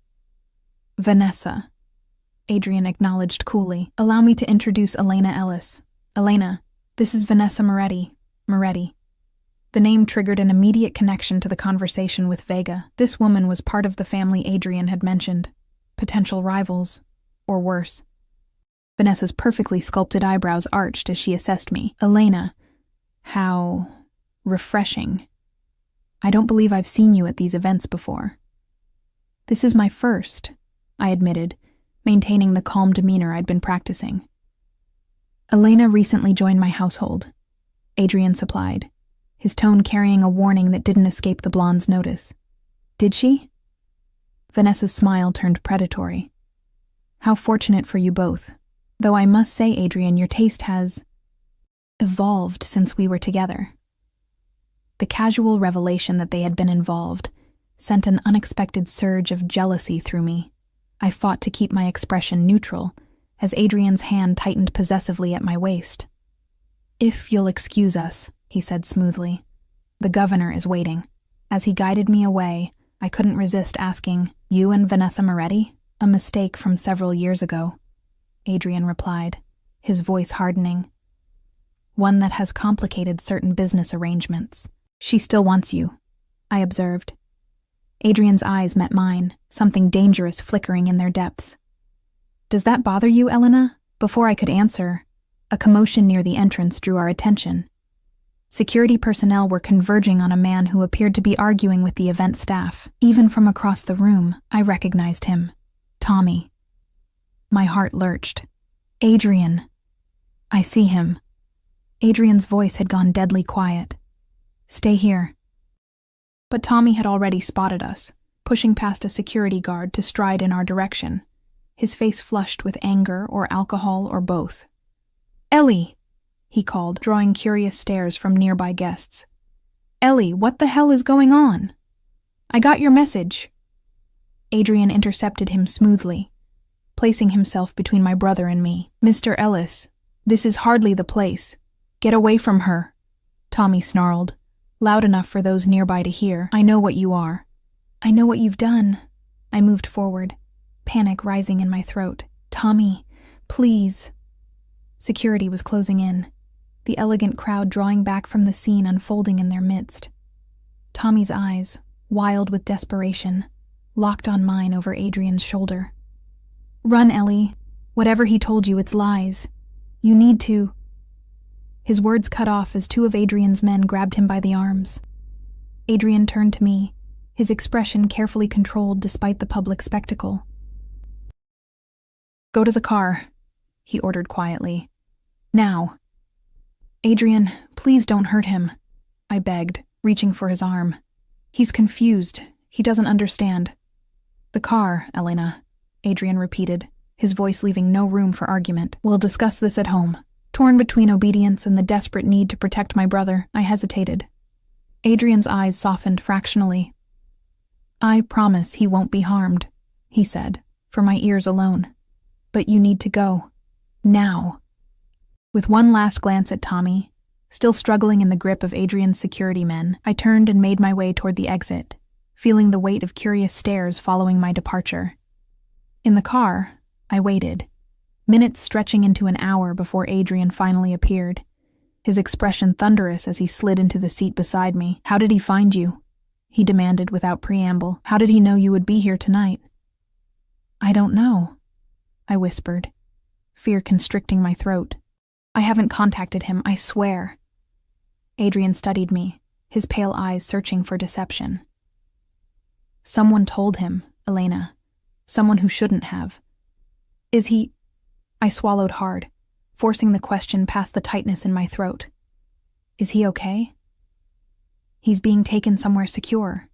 "Vanessa," Adrian acknowledged coolly. "Allow me to introduce Elena Ellis. Elena, this is Vanessa Moretti." The name triggered an immediate connection to the conversation with Vega. This woman was part of the family Adrian had mentioned. Potential rivals, or worse. Vanessa's perfectly sculpted eyebrows arched as she assessed me. "Elena, how refreshing. I don't believe I've seen you at these events before." "This is my first," I admitted, maintaining the calm demeanor I'd been practicing. "Elena recently joined my household," Adrian supplied, his tone carrying a warning that didn't escape the blonde's notice. "Did she?" Vanessa's smile turned predatory. "How fortunate for you both. Though I must say, Adrian, your taste has evolved since we were together." The casual revelation that they had been involved sent an unexpected surge of jealousy through me. I fought to keep my expression neutral, as Adrian's hand tightened possessively at my waist. "If you'll excuse us," he said smoothly. "The governor is waiting." As he guided me away, I couldn't resist asking, "You and Vanessa Moretti?" "A mistake from several years ago," Adrian replied, his voice hardening. "One that has complicated certain business arrangements." "She still wants you," I observed. Adrian's eyes met mine, something dangerous flickering in their depths. "Does that bother you, Elena?" Before I could answer, a commotion near the entrance drew our attention. Security personnel were converging on a man who appeared to be arguing with the event staff. Even from across the room, I recognized him. Tommy. My heart lurched. "Adrian." "I see him." Adrian's voice had gone deadly quiet. "Stay here." But Tommy had already spotted us, pushing past a security guard to stride in our direction, his face flushed with anger or alcohol or both. "Ellie," he called, drawing curious stares from nearby guests. "Ellie, what the hell is going on?" "I got your message." Adrian intercepted him smoothly, placing himself between my brother and me. "Mr. Ellis, "This is hardly the place. Get away from her," Tommy snarled, loud enough for those nearby to hear. "I know what you are." "I know what you've done." I moved forward, panic rising in my throat. "Tommy, please." Security was closing in, the elegant crowd drawing back from the scene unfolding in their midst. Tommy's eyes, wild with desperation, locked on mine over Adrian's shoulder. "Run, Ellie. Whatever he told you, it's lies. You need to—" His words cut off as two of Adrian's men grabbed him by the arms. Adrian turned to me, his expression carefully controlled despite the public spectacle. "Go to the car," he ordered quietly. "Now." "Adrian, please don't hurt him," I begged, reaching for his arm. "He's confused. He doesn't understand." "The car, Elena," Adrian repeated, his voice leaving no room for argument. "We'll discuss this at home." Torn between obedience and the desperate need to protect my brother, I hesitated. Adrian's eyes softened fractionally. "I promise he won't be harmed," he said, for my ears alone. "But you need to go. Now." With one last glance at Tommy, still struggling in the grip of Adrian's security men, I turned and made my way toward the exit, feeling the weight of curious stares following my departure. In the car, I waited, minutes stretching into an hour before Adrian finally appeared, his expression thunderous as he slid into the seat beside me. "How did he find you?" he demanded without preamble. "How did he know you would be here tonight?" "I don't know," I whispered, fear constricting my throat. "I haven't contacted him, I swear." Adrian studied me, his pale eyes searching for deception. "Someone told him, Elena. Someone who shouldn't have. Is he—" I swallowed hard, forcing the question past the tightness in my throat. "Is he okay?" "He's being taken somewhere secure,"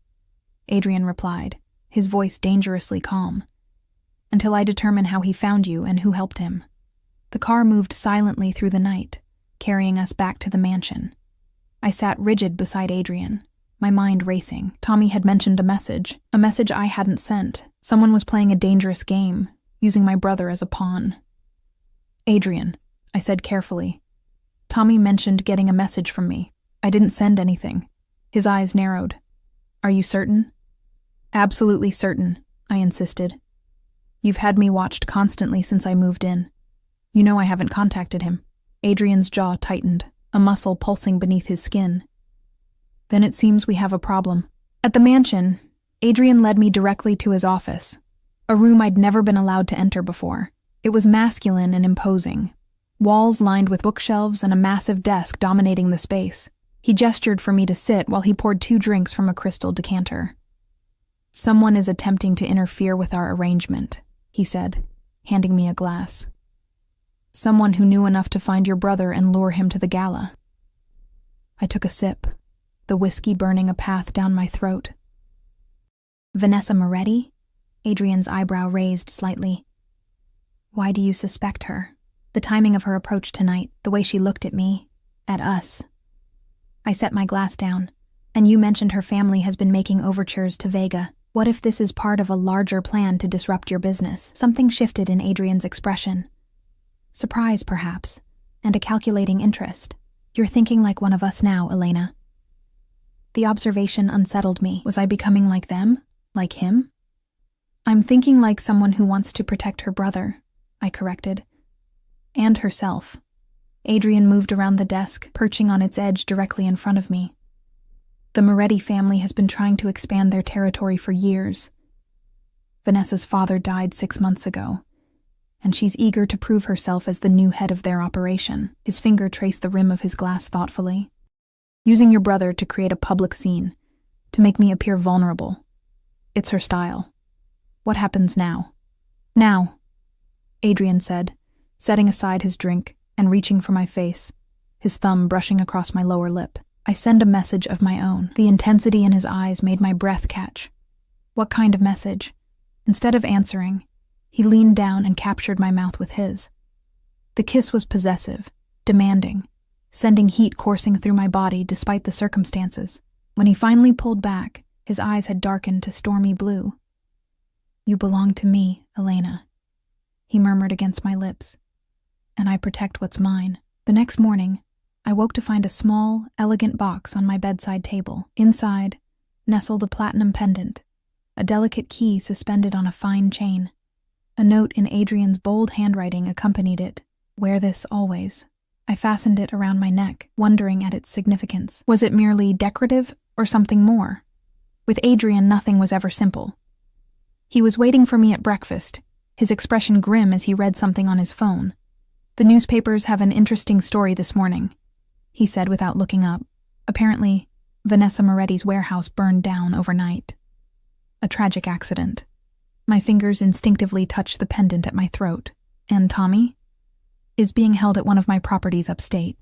Adrian replied, his voice dangerously calm. "Until I determine how he found you and who helped him." The car moved silently through the night, carrying us back to the mansion. I sat rigid beside Adrian, my mind racing. Tommy had mentioned a message I hadn't sent. Someone was playing a dangerous game, using my brother as a pawn. "Adrian," I said carefully. "Tommy mentioned getting a message from me. I didn't send anything." His eyes narrowed. "Are you certain?" "Absolutely certain," I insisted. "You've had me watched constantly since I moved in. You know I haven't contacted him." Adrian's jaw tightened, a muscle pulsing beneath his skin. "Then it seems we have a problem." At the mansion, Adrian led me directly to his office, a room I'd never been allowed to enter before. It was masculine and imposing, walls lined with bookshelves and a massive desk dominating the space. He gestured for me to sit while he poured 2 drinks from a crystal decanter. "Someone is attempting to interfere with our arrangement," he said, handing me a glass. "Someone who knew enough to find your brother and lure him to the gala." I took a sip, the whiskey burning a path down my throat. "Vanessa Moretti?" Adrian's eyebrow raised slightly. "Why do you suspect her?" "The timing of her approach tonight, the way she looked at me, at us." I set my glass down. "And you mentioned her family has been making overtures to Vega. What if this is part of a larger plan to disrupt your business?" Something shifted in Adrian's expression. Surprise, perhaps, and a calculating interest. "You're thinking like one of us now, Elena." The observation unsettled me. Was I becoming like them? Like him? "I'm thinking like someone who wants to protect her brother," I corrected. "And herself." Adrian moved around the desk, perching on its edge directly in front of me. "The Moretti family has been trying to expand their territory for years. Vanessa's father died 6 months ago, and she's eager to prove herself as the new head of their operation." His finger traced the rim of his glass thoughtfully. "Using your brother to create a public scene, to make me appear vulnerable. It's her style. What happens now?" "Now," Adrian said, setting aside his drink and reaching for my face, his thumb brushing across my lower lip. "I send a message of my own." The intensity in his eyes made my breath catch. "What kind of message?" Instead of answering, he leaned down and captured my mouth with his. The kiss was possessive, demanding, sending heat coursing through my body despite the circumstances. When he finally pulled back, his eyes had darkened to stormy blue. "You belong to me, Elena," he murmured against my lips. and I protect what's mine. The next morning, I woke to find a small, elegant box on my bedside table. Inside, nestled a platinum pendant, a delicate key suspended on a fine chain. A note in Adrian's bold handwriting accompanied it. "Wear this always." I fastened it around my neck, wondering at its significance. Was it merely decorative or something more? With Adrian, nothing was ever simple. He was waiting for me at breakfast, his expression grim as he read something on his phone. "The newspapers have an interesting story this morning," he said without looking up. Apparently, Vanessa Moretti's warehouse burned down overnight. A tragic accident. My fingers instinctively touched the pendant at my throat. "And Tommy?" "Is being held at one of my properties upstate."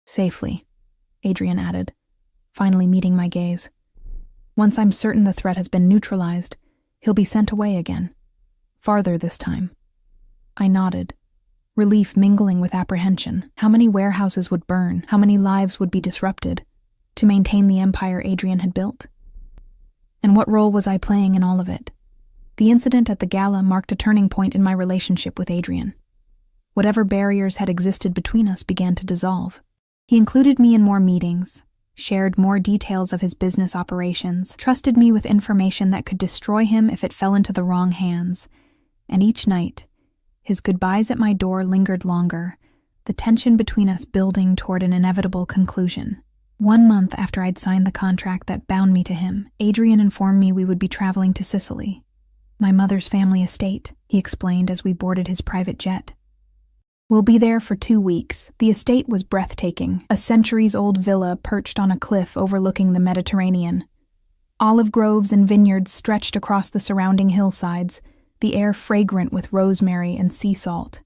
"Safely," Adrian added, finally meeting my gaze. "Once I'm certain the threat has been neutralized, he'll be sent away again. Farther this time." I nodded, relief mingling with apprehension. How many warehouses would burn? How many lives would be disrupted to maintain the empire Adrian had built? And what role was I playing in all of it? The incident at the gala marked a turning point in my relationship with Adrian. Whatever barriers had existed between us began to dissolve. He included me in more meetings, shared more details of his business operations, trusted me with information that could destroy him if it fell into the wrong hands. And each night, his goodbyes at my door lingered longer, the tension between us building toward an inevitable conclusion. 1 month after I'd signed the contract that bound me to him, Adrian informed me we would be traveling to Sicily. "My mother's family estate," he explained as we boarded his private jet. "We'll be there for 2 weeks. The estate was breathtaking, a centuries-old villa perched on a cliff overlooking the Mediterranean. Olive groves and vineyards stretched across the surrounding hillsides, the air fragrant with rosemary and sea salt.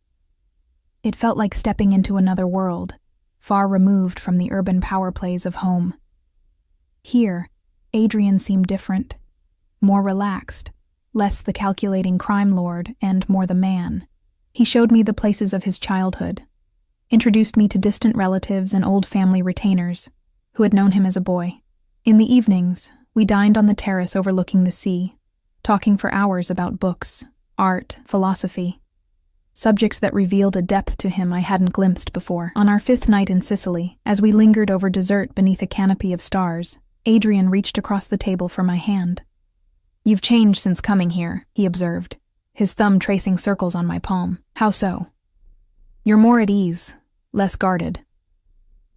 It felt like stepping into another world, far removed from the urban power plays of home. Here, Adrian seemed different, more relaxed, less the calculating crime lord and more the man. He showed me the places of his childhood, introduced me to distant relatives and old family retainers who had known him as a boy. In the evenings, we dined on the terrace overlooking the sea, talking for hours about books, art, philosophy, subjects that revealed a depth to him I hadn't glimpsed before. On our 5th night in Sicily, as we lingered over dessert beneath a canopy of stars, Adrian reached across the table for my hand. "You've changed since coming here," he observed, his thumb tracing circles on my palm. "How so?" "You're more at ease, less guarded."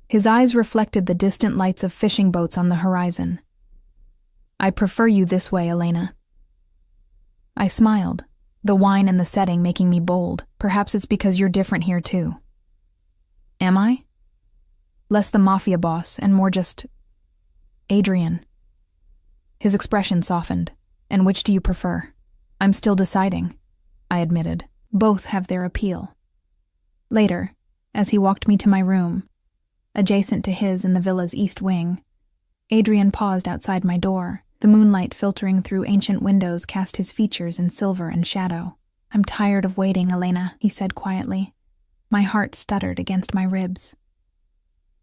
His eyes reflected the distant lights of fishing boats on the horizon. "I prefer you this way, Elena." I smiled, the wine and the setting making me bold. "Perhaps it's because you're different here too." "Am I?" "Less the Mafia boss and more just Adrian." His expression softened. "And which do you prefer?" "I'm still deciding," I admitted. "Both have their appeal." Later, as he walked me to my room, adjacent to his in the villa's east wing, Adrian paused outside my door. The moonlight filtering through ancient windows cast his features in silver and shadow. "I'm tired of waiting, Elena," he said quietly. My heart stuttered against my ribs.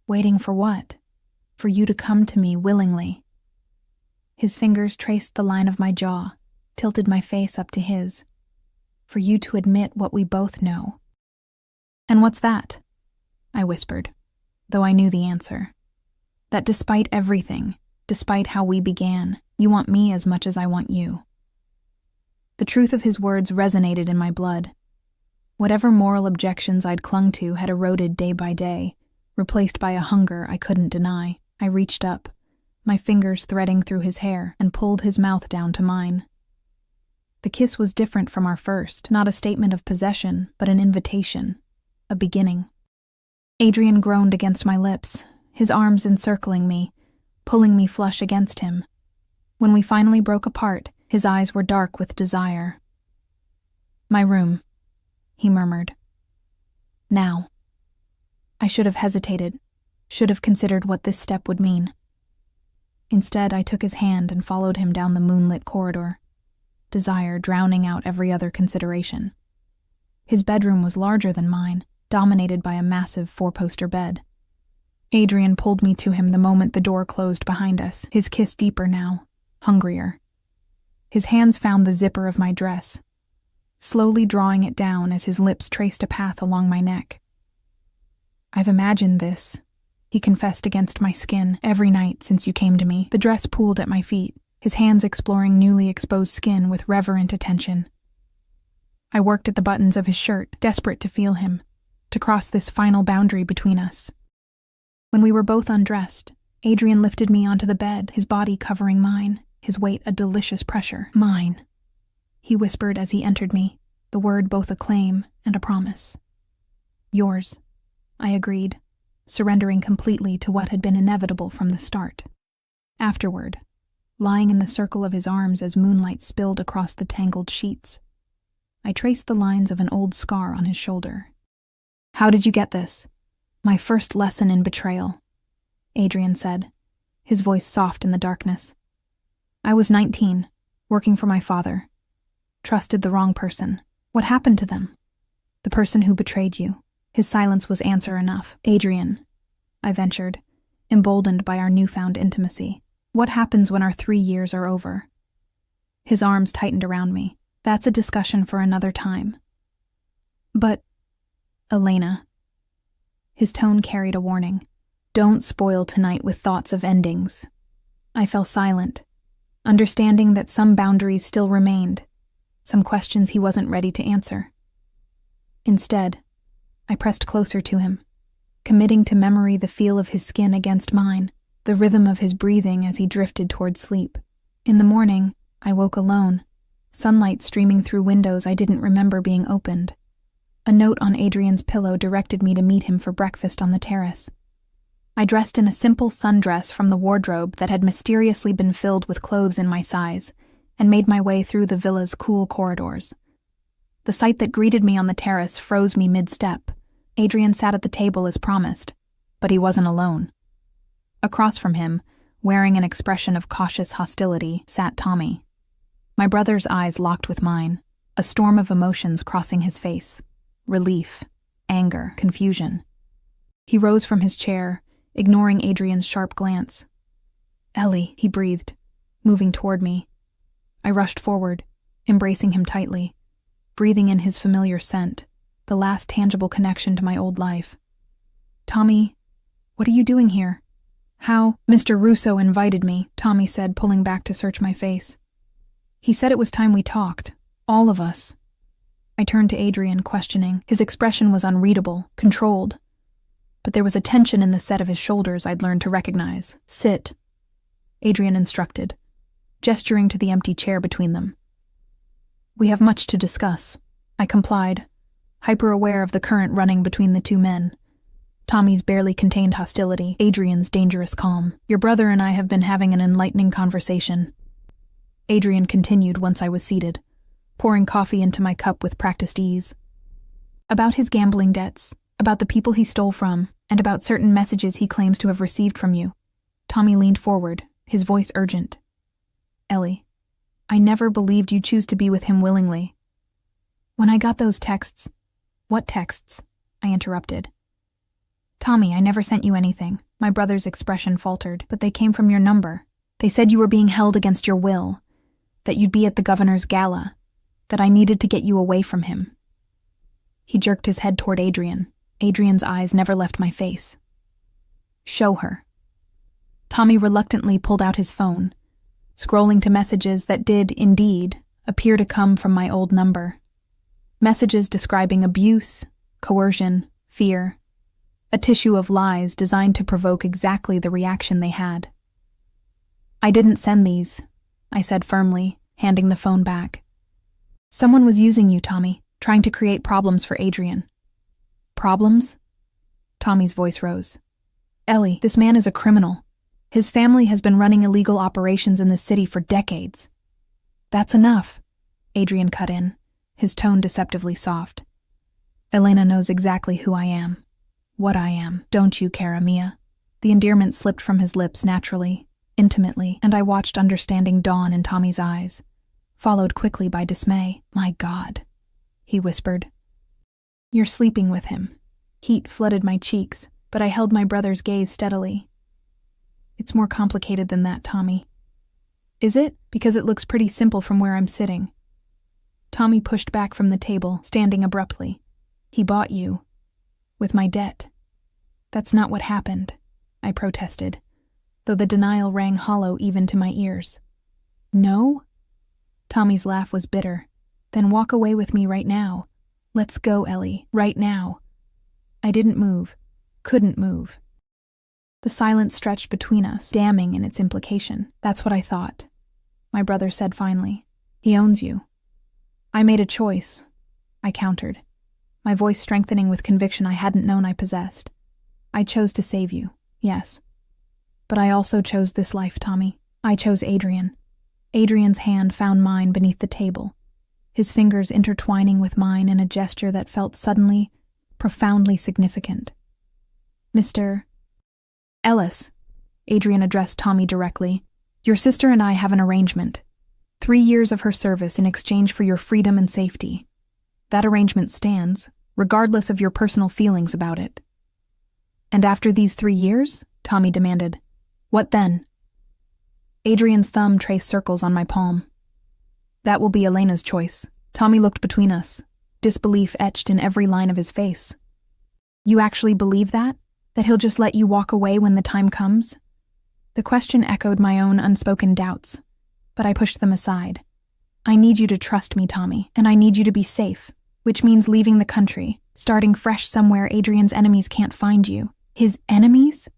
"Waiting for what?" "For you to come to me willingly." His fingers traced the line of my jaw, tilted my face up to his. "For you to admit what we both know." "And what's that?" I whispered, though I knew the answer. "That despite everything, despite how we began, you want me as much as I want you." The truth of his words resonated in my blood. Whatever moral objections I'd clung to had eroded day by day, replaced by a hunger I couldn't deny. I reached up, my fingers threading through his hair, and pulled his mouth down to mine. The kiss was different from our first, not a statement of possession, but an invitation, a beginning. Adrian groaned against my lips, his arms encircling me, pulling me flush against him. When we finally broke apart, his eyes were dark with desire. "My room," he murmured. "Now." I should have hesitated, should have considered what this step would mean. Instead, I took his hand and followed him down the moonlit corridor, desire drowning out every other consideration. His bedroom was larger than mine, dominated by a massive 4-poster bed. Adrian pulled me to him the moment the door closed behind us, his kiss deeper now, hungrier. His hands found the zipper of my dress. slowly drawing it down as his lips traced a path along my neck. "I've imagined this," he confessed against my skin, "every night since you came to me." The dress pooled at my feet, his hands exploring newly exposed skin with reverent attention. I worked at the buttons of his shirt, desperate to feel him, to cross this final boundary between us. When we were both undressed, Adrian lifted me onto the bed, his body covering mine, his weight a delicious pressure. "Mine," he whispered as he entered me, the word both a claim and a promise. "Yours," I agreed, surrendering completely to what had been inevitable from the start. Afterward, lying in the circle of his arms as moonlight spilled across the tangled sheets, I traced the lines of an old scar on his shoulder. "How did you get this?" "My first lesson in betrayal," Adrian said, his voice soft in the darkness. "I was 19, working for my father. Trusted the wrong person. What happened to them?" "The person who betrayed you." His silence was answer enough. "Adrian," I ventured, emboldened by our newfound intimacy, "what happens when our 3 years are over?" His arms tightened around me. "That's a discussion for another time." "But, Elena," his tone carried a warning, "don't spoil tonight with thoughts of endings." I fell silent, understanding that some boundaries still remained, some questions he wasn't ready to answer. Instead, I pressed closer to him, committing to memory the feel of his skin against mine, the rhythm of his breathing as he drifted toward sleep. In the morning, I woke alone, sunlight streaming through windows I didn't remember being opened. A note on Adrian's pillow directed me to meet him for breakfast on the terrace. I dressed in a simple sundress from the wardrobe that had mysteriously been filled with clothes in my size, and made my way through the villa's cool corridors. The sight that greeted me on the terrace froze me mid-step. Adrian sat at the table as promised, but he wasn't alone. Across from him, wearing an expression of cautious hostility, sat Tommy. My brother's eyes locked with mine, a storm of emotions crossing his face. Relief, anger, confusion. He rose from his chair, ignoring Adrian's sharp glance. "Ellie," he breathed, moving toward me. I rushed forward, embracing him tightly, breathing in his familiar scent, the last tangible connection to my old life. "Tommy, what are you doing here?" "How?" "Mr. Russo invited me," Tommy said, pulling back to search my face. "He said it was time we talked. All of us." I turned to Adrian, questioning. His expression was unreadable, controlled. But there was a tension in the set of his shoulders I'd learned to recognize. "Sit," Adrian instructed, gesturing to the empty chair between them. "We have much to discuss," I complied, hyper-aware of the current running between the two men. Tommy's barely contained hostility, Adrian's dangerous calm. "Your brother and I have been having an enlightening conversation," Adrian continued once I was seated, pouring coffee into my cup with practiced ease. "About his gambling debts, about the people he stole from, and about certain messages he claims to have received from you." Tommy leaned forward, his voice urgent. "Ellie, I never believed you'd choose to be with him willingly." "When I got those texts—" "What texts?" I interrupted. "Tommy, I never sent you anything." My brother's expression faltered. "But they came from your number. They said you were being held against your will, that you'd be at the governor's gala, that I needed to get you away from him." He jerked his head toward Adrian. Adrian's eyes never left my face. "Show her." Tommy reluctantly pulled out his phone, scrolling to messages that did, indeed, appear to come from my old number. Messages describing abuse, coercion, fear, a tissue of lies designed to provoke exactly the reaction they had. "I didn't send these," I said firmly, handing the phone back. "Someone was using you, Tommy, trying to create problems for Adrian." "Problems?" Tommy's voice rose. "Ellie, this man is a criminal. His family has been running illegal operations in this city for decades." "That's enough," Adrian cut in, his tone deceptively soft. "Elena knows exactly who I am, what I am. Don't you, cara mia?" The endearment slipped from his lips naturally, intimately, and I watched understanding dawn in Tommy's eyes, followed quickly by dismay. "My God," he whispered. "You're sleeping with him." Heat flooded my cheeks, but I held my brother's gaze steadily. "It's more complicated than that, Tommy." "Is it? Because it looks pretty simple from where I'm sitting." Tommy pushed back from the table, standing abruptly. He bought you. With my debt. That's not what happened, I protested, though the denial rang hollow even to my ears. No? Tommy's laugh was bitter. Then walk away with me right now. Let's go, Ellie, right now. I didn't move. Couldn't move. The silence stretched between us, damning in its implication. That's what I thought. My brother said finally. He owns you. I made a choice, I countered, my voice strengthening with conviction I hadn't known I possessed. I chose to save you, yes. But I also chose this life, Tommy. I chose Adrian. Adrian's hand found mine beneath the table, his fingers intertwining with mine in a gesture that felt suddenly, profoundly significant. Mr. Ellis, Adrian addressed Tommy directly, your sister and I have an arrangement. 3 years of her service in exchange for your freedom and safety. That arrangement stands, regardless of your personal feelings about it. And after these 3 years? Tommy demanded. What then? Adrian's thumb traced circles on my palm. That will be Elena's choice. Tommy looked between us, disbelief etched in every line of his face. You actually believe that? That he'll just let you walk away when the time comes? The question echoed my own unspoken doubts, but I pushed them aside. I need you to trust me, Tommy, and I need you to be safe, which means leaving the country, starting fresh somewhere Adrian's enemies can't find you. His enemies?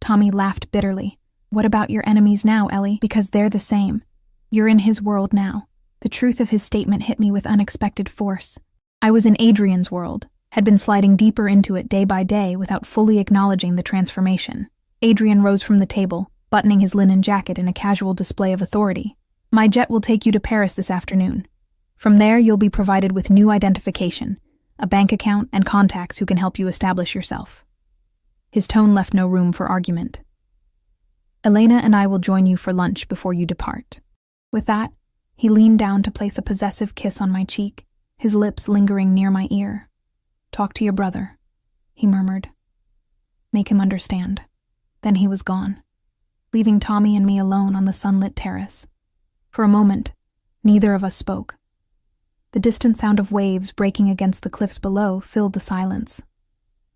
Tommy laughed bitterly. What about your enemies now, Ellie? Because they're the same. You're in his world now. The truth of his statement hit me with unexpected force. I was in Adrian's world, had been sliding deeper into it day by day without fully acknowledging the transformation. Adrian rose from the table, buttoning his linen jacket in a casual display of authority. My jet will take you to Paris this afternoon. From there, you'll be provided with new identification, a bank account, and contacts who can help you establish yourself. His tone left no room for argument. Elena and I will join you for lunch before you depart. With that, he leaned down to place a possessive kiss on my cheek, his lips lingering near my ear. Talk to your brother, he murmured. Make him understand. Then he was gone, leaving Tommy and me alone on the sunlit terrace. For a moment, neither of us spoke. The distant sound of waves breaking against the cliffs below filled the silence.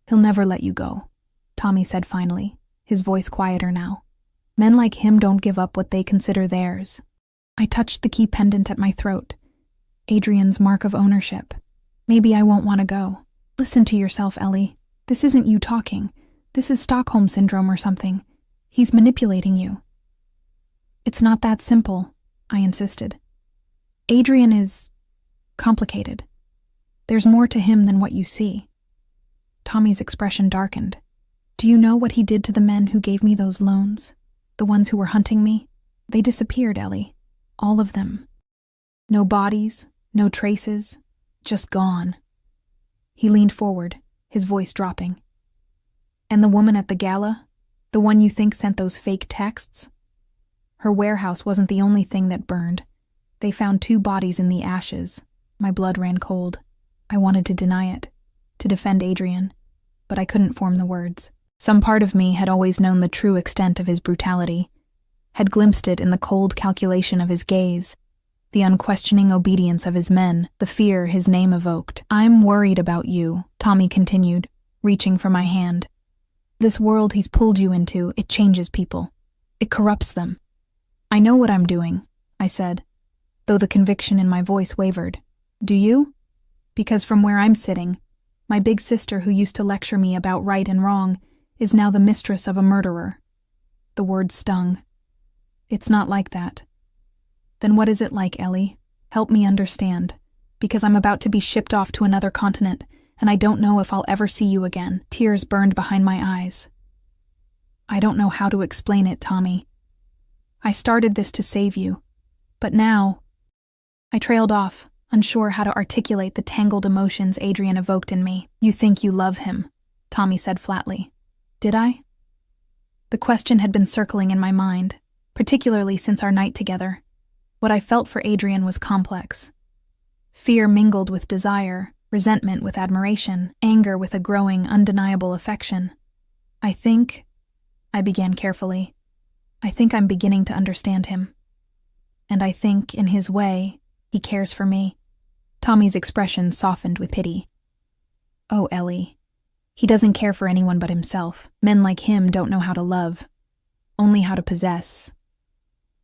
He'll never let you go, Tommy said finally, his voice quieter now. Men like him don't give up what they consider theirs. I touched the key pendant at my throat. Adrian's mark of ownership. Maybe I won't want to go. Listen to yourself, Ellie. This isn't you talking. This is Stockholm Syndrome or something. He's manipulating you. It's not that simple, I insisted. Adrian is complicated. There's more to him than what you see. Tommy's expression darkened. Do you know what he did to the men who gave me those loans? The ones who were hunting me? They disappeared, Ellie. All of them. No bodies, no traces, just gone. He leaned forward, his voice dropping. And the woman at the gala? The one you think sent those fake texts? Her warehouse wasn't the only thing that burned. They found 2 bodies in the ashes. My blood ran cold. I wanted to deny it, to defend Adrian, but I couldn't form the words. Some part of me had always known the true extent of his brutality, had glimpsed it in the cold calculation of his gaze, the unquestioning obedience of his men, the fear his name evoked. I'm worried about you, Tommy continued, reaching for my hand. This world he's pulled you into, it changes people. It corrupts them. I know what I'm doing, I said, though the conviction in my voice wavered. Do you? Because from where I'm sitting, my big sister who used to lecture me about right and wrong is now the mistress of a murderer. The word stung. It's not like that. Then what is it like, Ellie? Help me understand, because I'm about to be shipped off to another continent, and I don't know if I'll ever see you again. Tears burned behind my eyes. I don't know how to explain it, Tommy. I started this to save you, but now... I trailed off, unsure how to articulate the tangled emotions Adrian evoked in me. You think you love him, Tommy said flatly. Did I? The question had been circling in my mind, particularly since our night together. What I felt for Adrian was complex. Fear mingled with desire, resentment with admiration, anger with a growing, undeniable affection. I began carefully, I think I'm beginning to understand him. And I think, in his way, he cares for me. Tommy's expression softened with pity. Oh, Ellie. He doesn't care for anyone but himself. Men like him don't know how to love, only how to possess.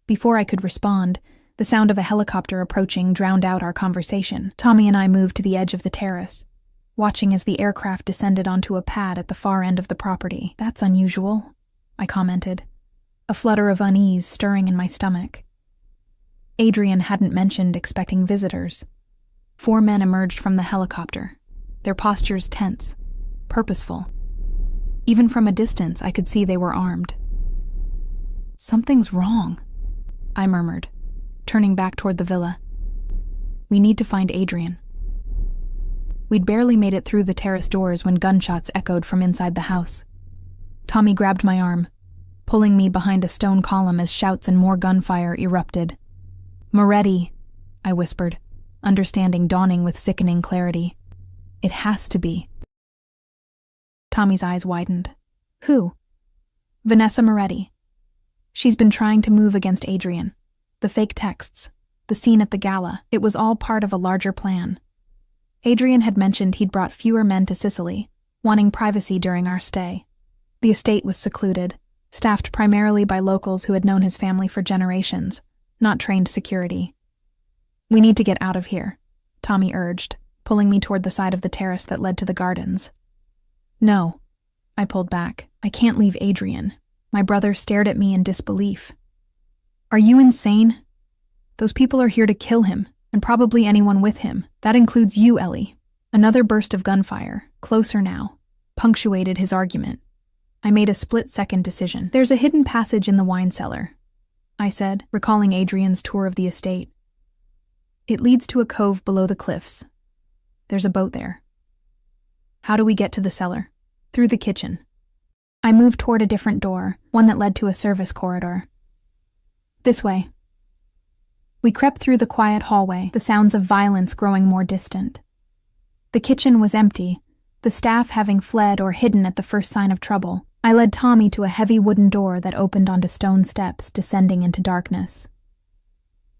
Before I could respond, the sound of a helicopter approaching drowned out our conversation. Tommy and I moved to the edge of the terrace, watching as the aircraft descended onto a pad at the far end of the property. That's unusual, I commented, a flutter of unease stirring in my stomach. Adrian hadn't mentioned expecting visitors. 4 men emerged from the helicopter, their postures tense, purposeful. Even from a distance, I could see they were armed. Something's wrong, I murmured, turning back toward the villa. We need to find Adrian. We'd barely made it through the terrace doors when gunshots echoed from inside the house. Tommy grabbed my arm, pulling me behind a stone column as shouts and more gunfire erupted. Moretti, I whispered, understanding dawning with sickening clarity. It has to be. Tommy's eyes widened. Who? Vanessa Moretti. She's been trying to move against Adrian. The fake texts, the scene at the gala, it was all part of a larger plan. Adrian had mentioned he'd brought fewer men to Sicily, wanting privacy during our stay. The estate was secluded, staffed primarily by locals who had known his family for generations, not trained security. We need to get out of here, Tommy urged, pulling me toward the side of the terrace that led to the gardens. No, I pulled back. I can't leave Adrian. My brother stared at me in disbelief. Are you insane? Those people are here to kill him, and probably anyone with him. That includes you, Ellie. Another burst of gunfire, closer now, punctuated his argument. I made a split-second decision. There's a hidden passage in the wine cellar, I said, recalling Adrian's tour of the estate. It leads to a cove below the cliffs. There's a boat there. How do we get to the cellar? Through the kitchen. I moved toward a different door, one that led to a service corridor. This way. We crept through the quiet hallway, the sounds of violence growing more distant. The kitchen was empty, the staff having fled or hidden at the first sign of trouble. I led Tommy to a heavy wooden door that opened onto stone steps descending into darkness.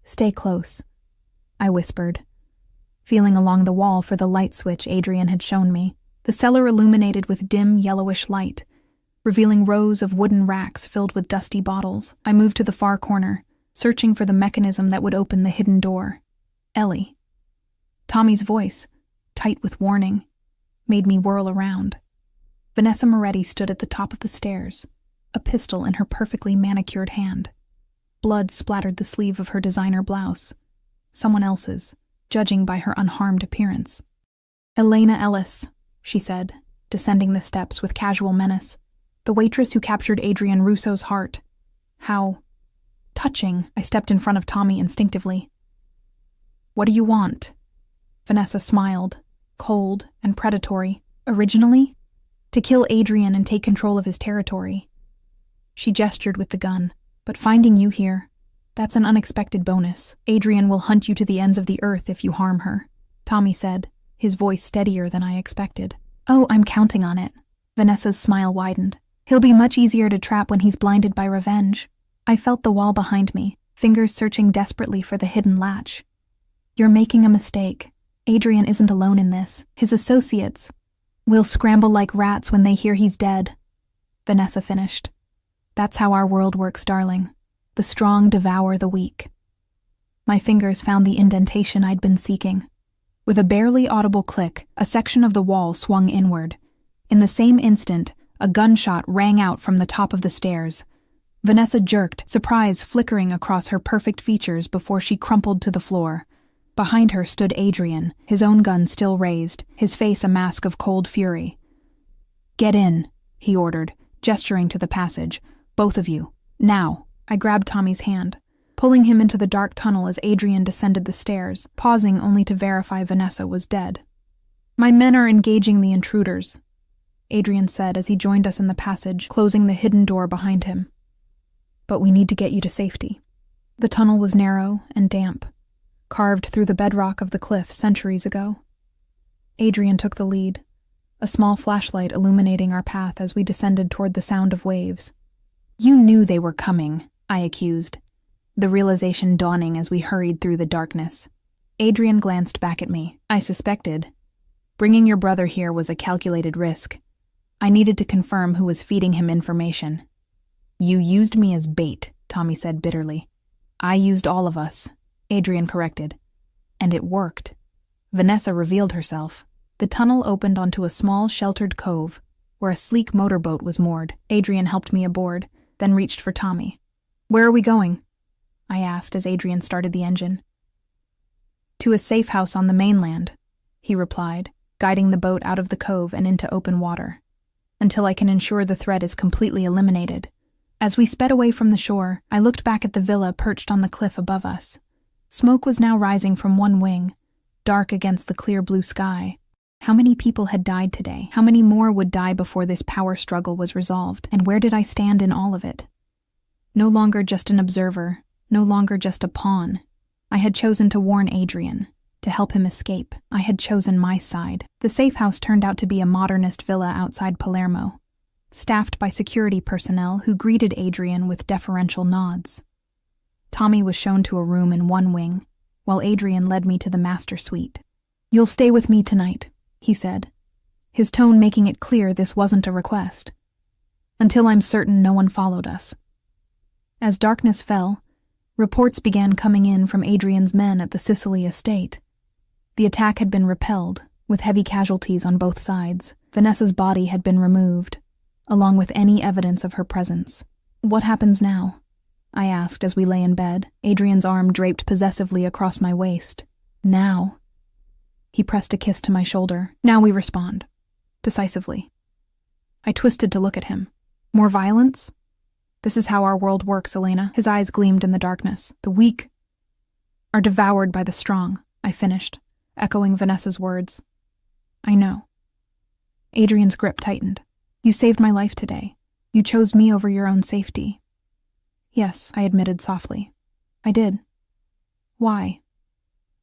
Stay close, I whispered, feeling along the wall for the light switch Adrian had shown me. The cellar illuminated with dim yellowish light, revealing rows of wooden racks filled with dusty bottles. I moved to the far corner, searching for the mechanism that would open the hidden door. Ellie. Tommy's voice, tight with warning, made me whirl around. Vanessa Moretti stood at the top of the stairs, a pistol in her perfectly manicured hand. Blood splattered the sleeve of her designer blouse. Someone else's, judging by her unharmed appearance. Elena Ellis, she said, descending the steps with casual menace. The waitress who captured Adrian Russo's heart. How touching, I stepped in front of Tommy instinctively. What do you want? Vanessa smiled, cold and predatory. Originally, to kill Adrian and take control of his territory. She gestured with the gun. But finding you here, that's an unexpected bonus. Adrian will hunt you to the ends of the earth if you harm her, Tommy said, his voice steadier than I expected. Oh, I'm counting on it. Vanessa's smile widened. He'll be much easier to trap when he's blinded by revenge. I felt the wall behind me, fingers searching desperately for the hidden latch. You're making a mistake. Adrian isn't alone in this. His associates will scramble like rats when they hear he's dead, Vanessa finished. That's how our world works, darling. The strong devour the weak. My fingers found the indentation I'd been seeking. With a barely audible click, a section of the wall swung inward. In the same instant, a gunshot rang out from the top of the stairs. Vanessa jerked, surprise flickering across her perfect features before she crumpled to the floor. Behind her stood Adrian, his own gun still raised, his face a mask of cold fury. Get in, he ordered, gesturing to the passage. Both of you. Now. I grabbed Tommy's hand, pulling him into the dark tunnel as Adrian descended the stairs, pausing only to verify Vanessa was dead. My men are engaging the intruders, Adrian said as he joined us in the passage, closing the hidden door behind him. But we need to get you to safety. The tunnel was narrow and damp, carved through the bedrock of the cliff centuries ago. Adrian took the lead, a small flashlight illuminating our path as we descended toward the sound of waves. You knew they were coming, I accused, the realization dawning as we hurried through the darkness. Adrian glanced back at me. I suspected. Bringing your brother here was a calculated risk. I needed to confirm who was feeding him information. You used me as bait, Tommy said bitterly. I used all of us, Adrian corrected. And it worked. Vanessa revealed herself. The tunnel opened onto a small, sheltered cove, where a sleek motorboat was moored. Adrian helped me aboard, then reached for Tommy. Where are we going? I asked as Adrian started the engine. To a safe house on the mainland, he replied, guiding the boat out of the cove and into open water, until I can ensure the threat is completely eliminated. As we sped away from the shore, I looked back at the villa perched on the cliff above us. Smoke was now rising from one wing, dark against the clear blue sky. How many people had died today? How many more would die before this power struggle was resolved? And where did I stand in all of it? No longer just an observer, no longer just a pawn. I had chosen to warn Adrian, to help him escape. I had chosen my side. The safe house turned out to be a modernist villa outside Palermo, staffed by security personnel who greeted Adrian with deferential nods. Tommy was shown to a room in one wing, while Adrian led me to the master suite. You'll stay with me tonight, he said, his tone making it clear this wasn't a request. Until I'm certain no one followed us. As darkness fell, reports began coming in from Adrian's men at the Sicily estate. The attack had been repelled, with heavy casualties on both sides. Vanessa's body had been removed, along with any evidence of her presence. What happens now? I asked as we lay in bed, Adrian's arm draped possessively across my waist. Now. He pressed a kiss to my shoulder. Now we respond. Decisively. I twisted to look at him. More violence? This is how our world works, Elena. His eyes gleamed in the darkness. The weak are devoured by the strong, I finished, echoing Vanessa's words. I know. Adrian's grip tightened. You saved my life today. You chose me over your own safety. Yes, I admitted softly. I did. Why?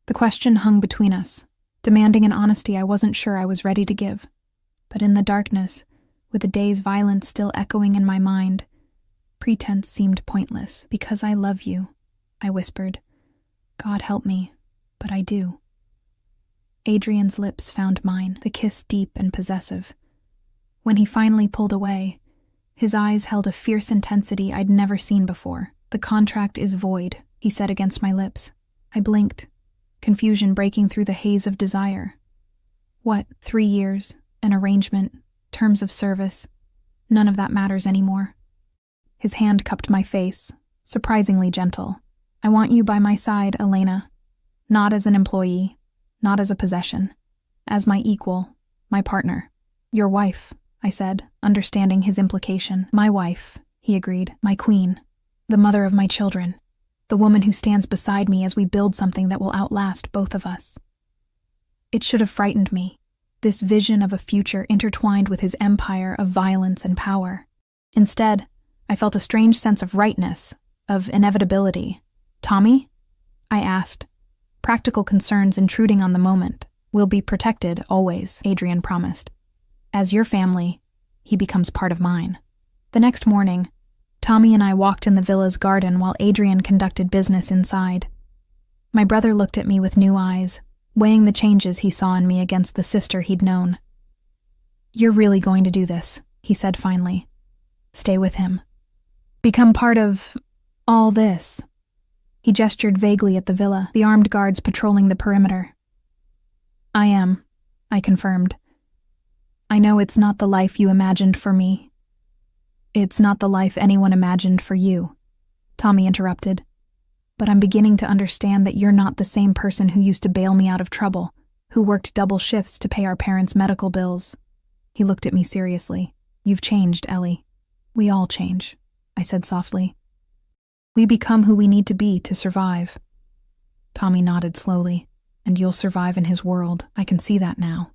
The question hung between us, demanding an honesty I wasn't sure I was ready to give. But in the darkness, with the day's violence still echoing in my mind, pretense seemed pointless. Because I love you, I whispered. God help me, but I do. Adrian's lips found mine, the kiss deep and possessive. When he finally pulled away, his eyes held a fierce intensity I'd never seen before. The contract is void, he said against my lips. I blinked, confusion breaking through the haze of desire. What, 3 years, an arrangement, terms of service? None of that matters anymore. His hand cupped my face, surprisingly gentle. I want you by my side, Elena. Not as an employee, not as a possession. As my equal, my partner. Your wife, I said, understanding his implication. My wife, he agreed. My queen. The mother of my children. The woman who stands beside me as we build something that will outlast both of us. It should have frightened me, this vision of a future intertwined with his empire of violence and power. Instead, I felt a strange sense of rightness, of inevitability. Tommy? I asked, practical concerns intruding on the moment. We'll be protected, always, Adrian promised. As your family, he becomes part of mine. The next morning, Tommy and I walked in the villa's garden while Adrian conducted business inside. My brother looked at me with new eyes, weighing the changes he saw in me against the sister he'd known. You're really going to do this, he said finally. Stay with him. Become part of all this. He gestured vaguely at the villa, the armed guards patrolling the perimeter. I am, I confirmed. I know it's not the life you imagined for me. It's not the life anyone imagined for you, Tommy interrupted. But I'm beginning to understand that you're not the same person who used to bail me out of trouble, who worked double shifts to pay our parents' medical bills. He looked at me seriously. You've changed, Ellie. We all change, I said softly. We become who we need to be to survive. Tommy nodded slowly. And you'll survive in his world. I can see that now.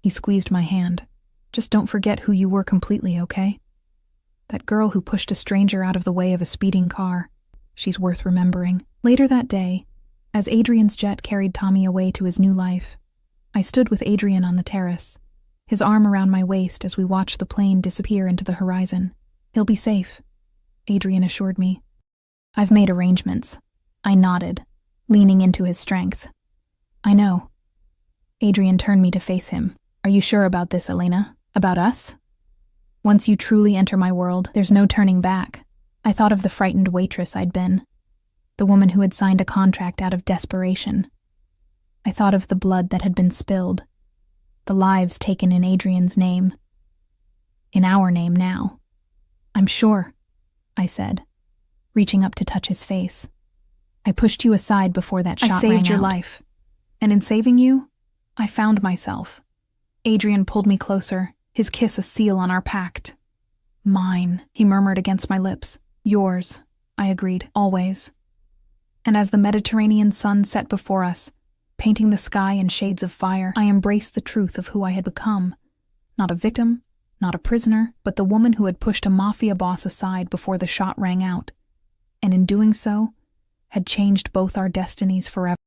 He squeezed my hand. Just don't forget who you were completely, okay? That girl who pushed a stranger out of the way of a speeding car. She's worth remembering. Later that day, as Adrian's jet carried Tommy away to his new life, I stood with Adrian on the terrace, his arm around my waist as we watched the plane disappear into the horizon. He'll be safe, Adrian assured me. I've made arrangements. I nodded, leaning into his strength. I know. Adrian turned me to face him. Are you sure about this, Elena? About us? Once you truly enter my world, there's no turning back. I thought of the frightened waitress I'd been, the woman who had signed a contract out of desperation. I thought of the blood that had been spilled, the lives taken in Adrian's name. In our name now. I'm sure, I said, reaching up to touch his face. I pushed you aside before that shot rang out. I saved your life, and in saving you, I found myself. Adrian pulled me closer, his kiss a seal on our pact. Mine, he murmured against my lips. Yours, I agreed, always. And as the Mediterranean sun set before us, painting the sky in shades of fire, I embraced the truth of who I had become. Not a victim, not a prisoner, but the woman who had pushed a Mafia boss aside before the shot rang out, and in doing so, had changed both our destinies forever.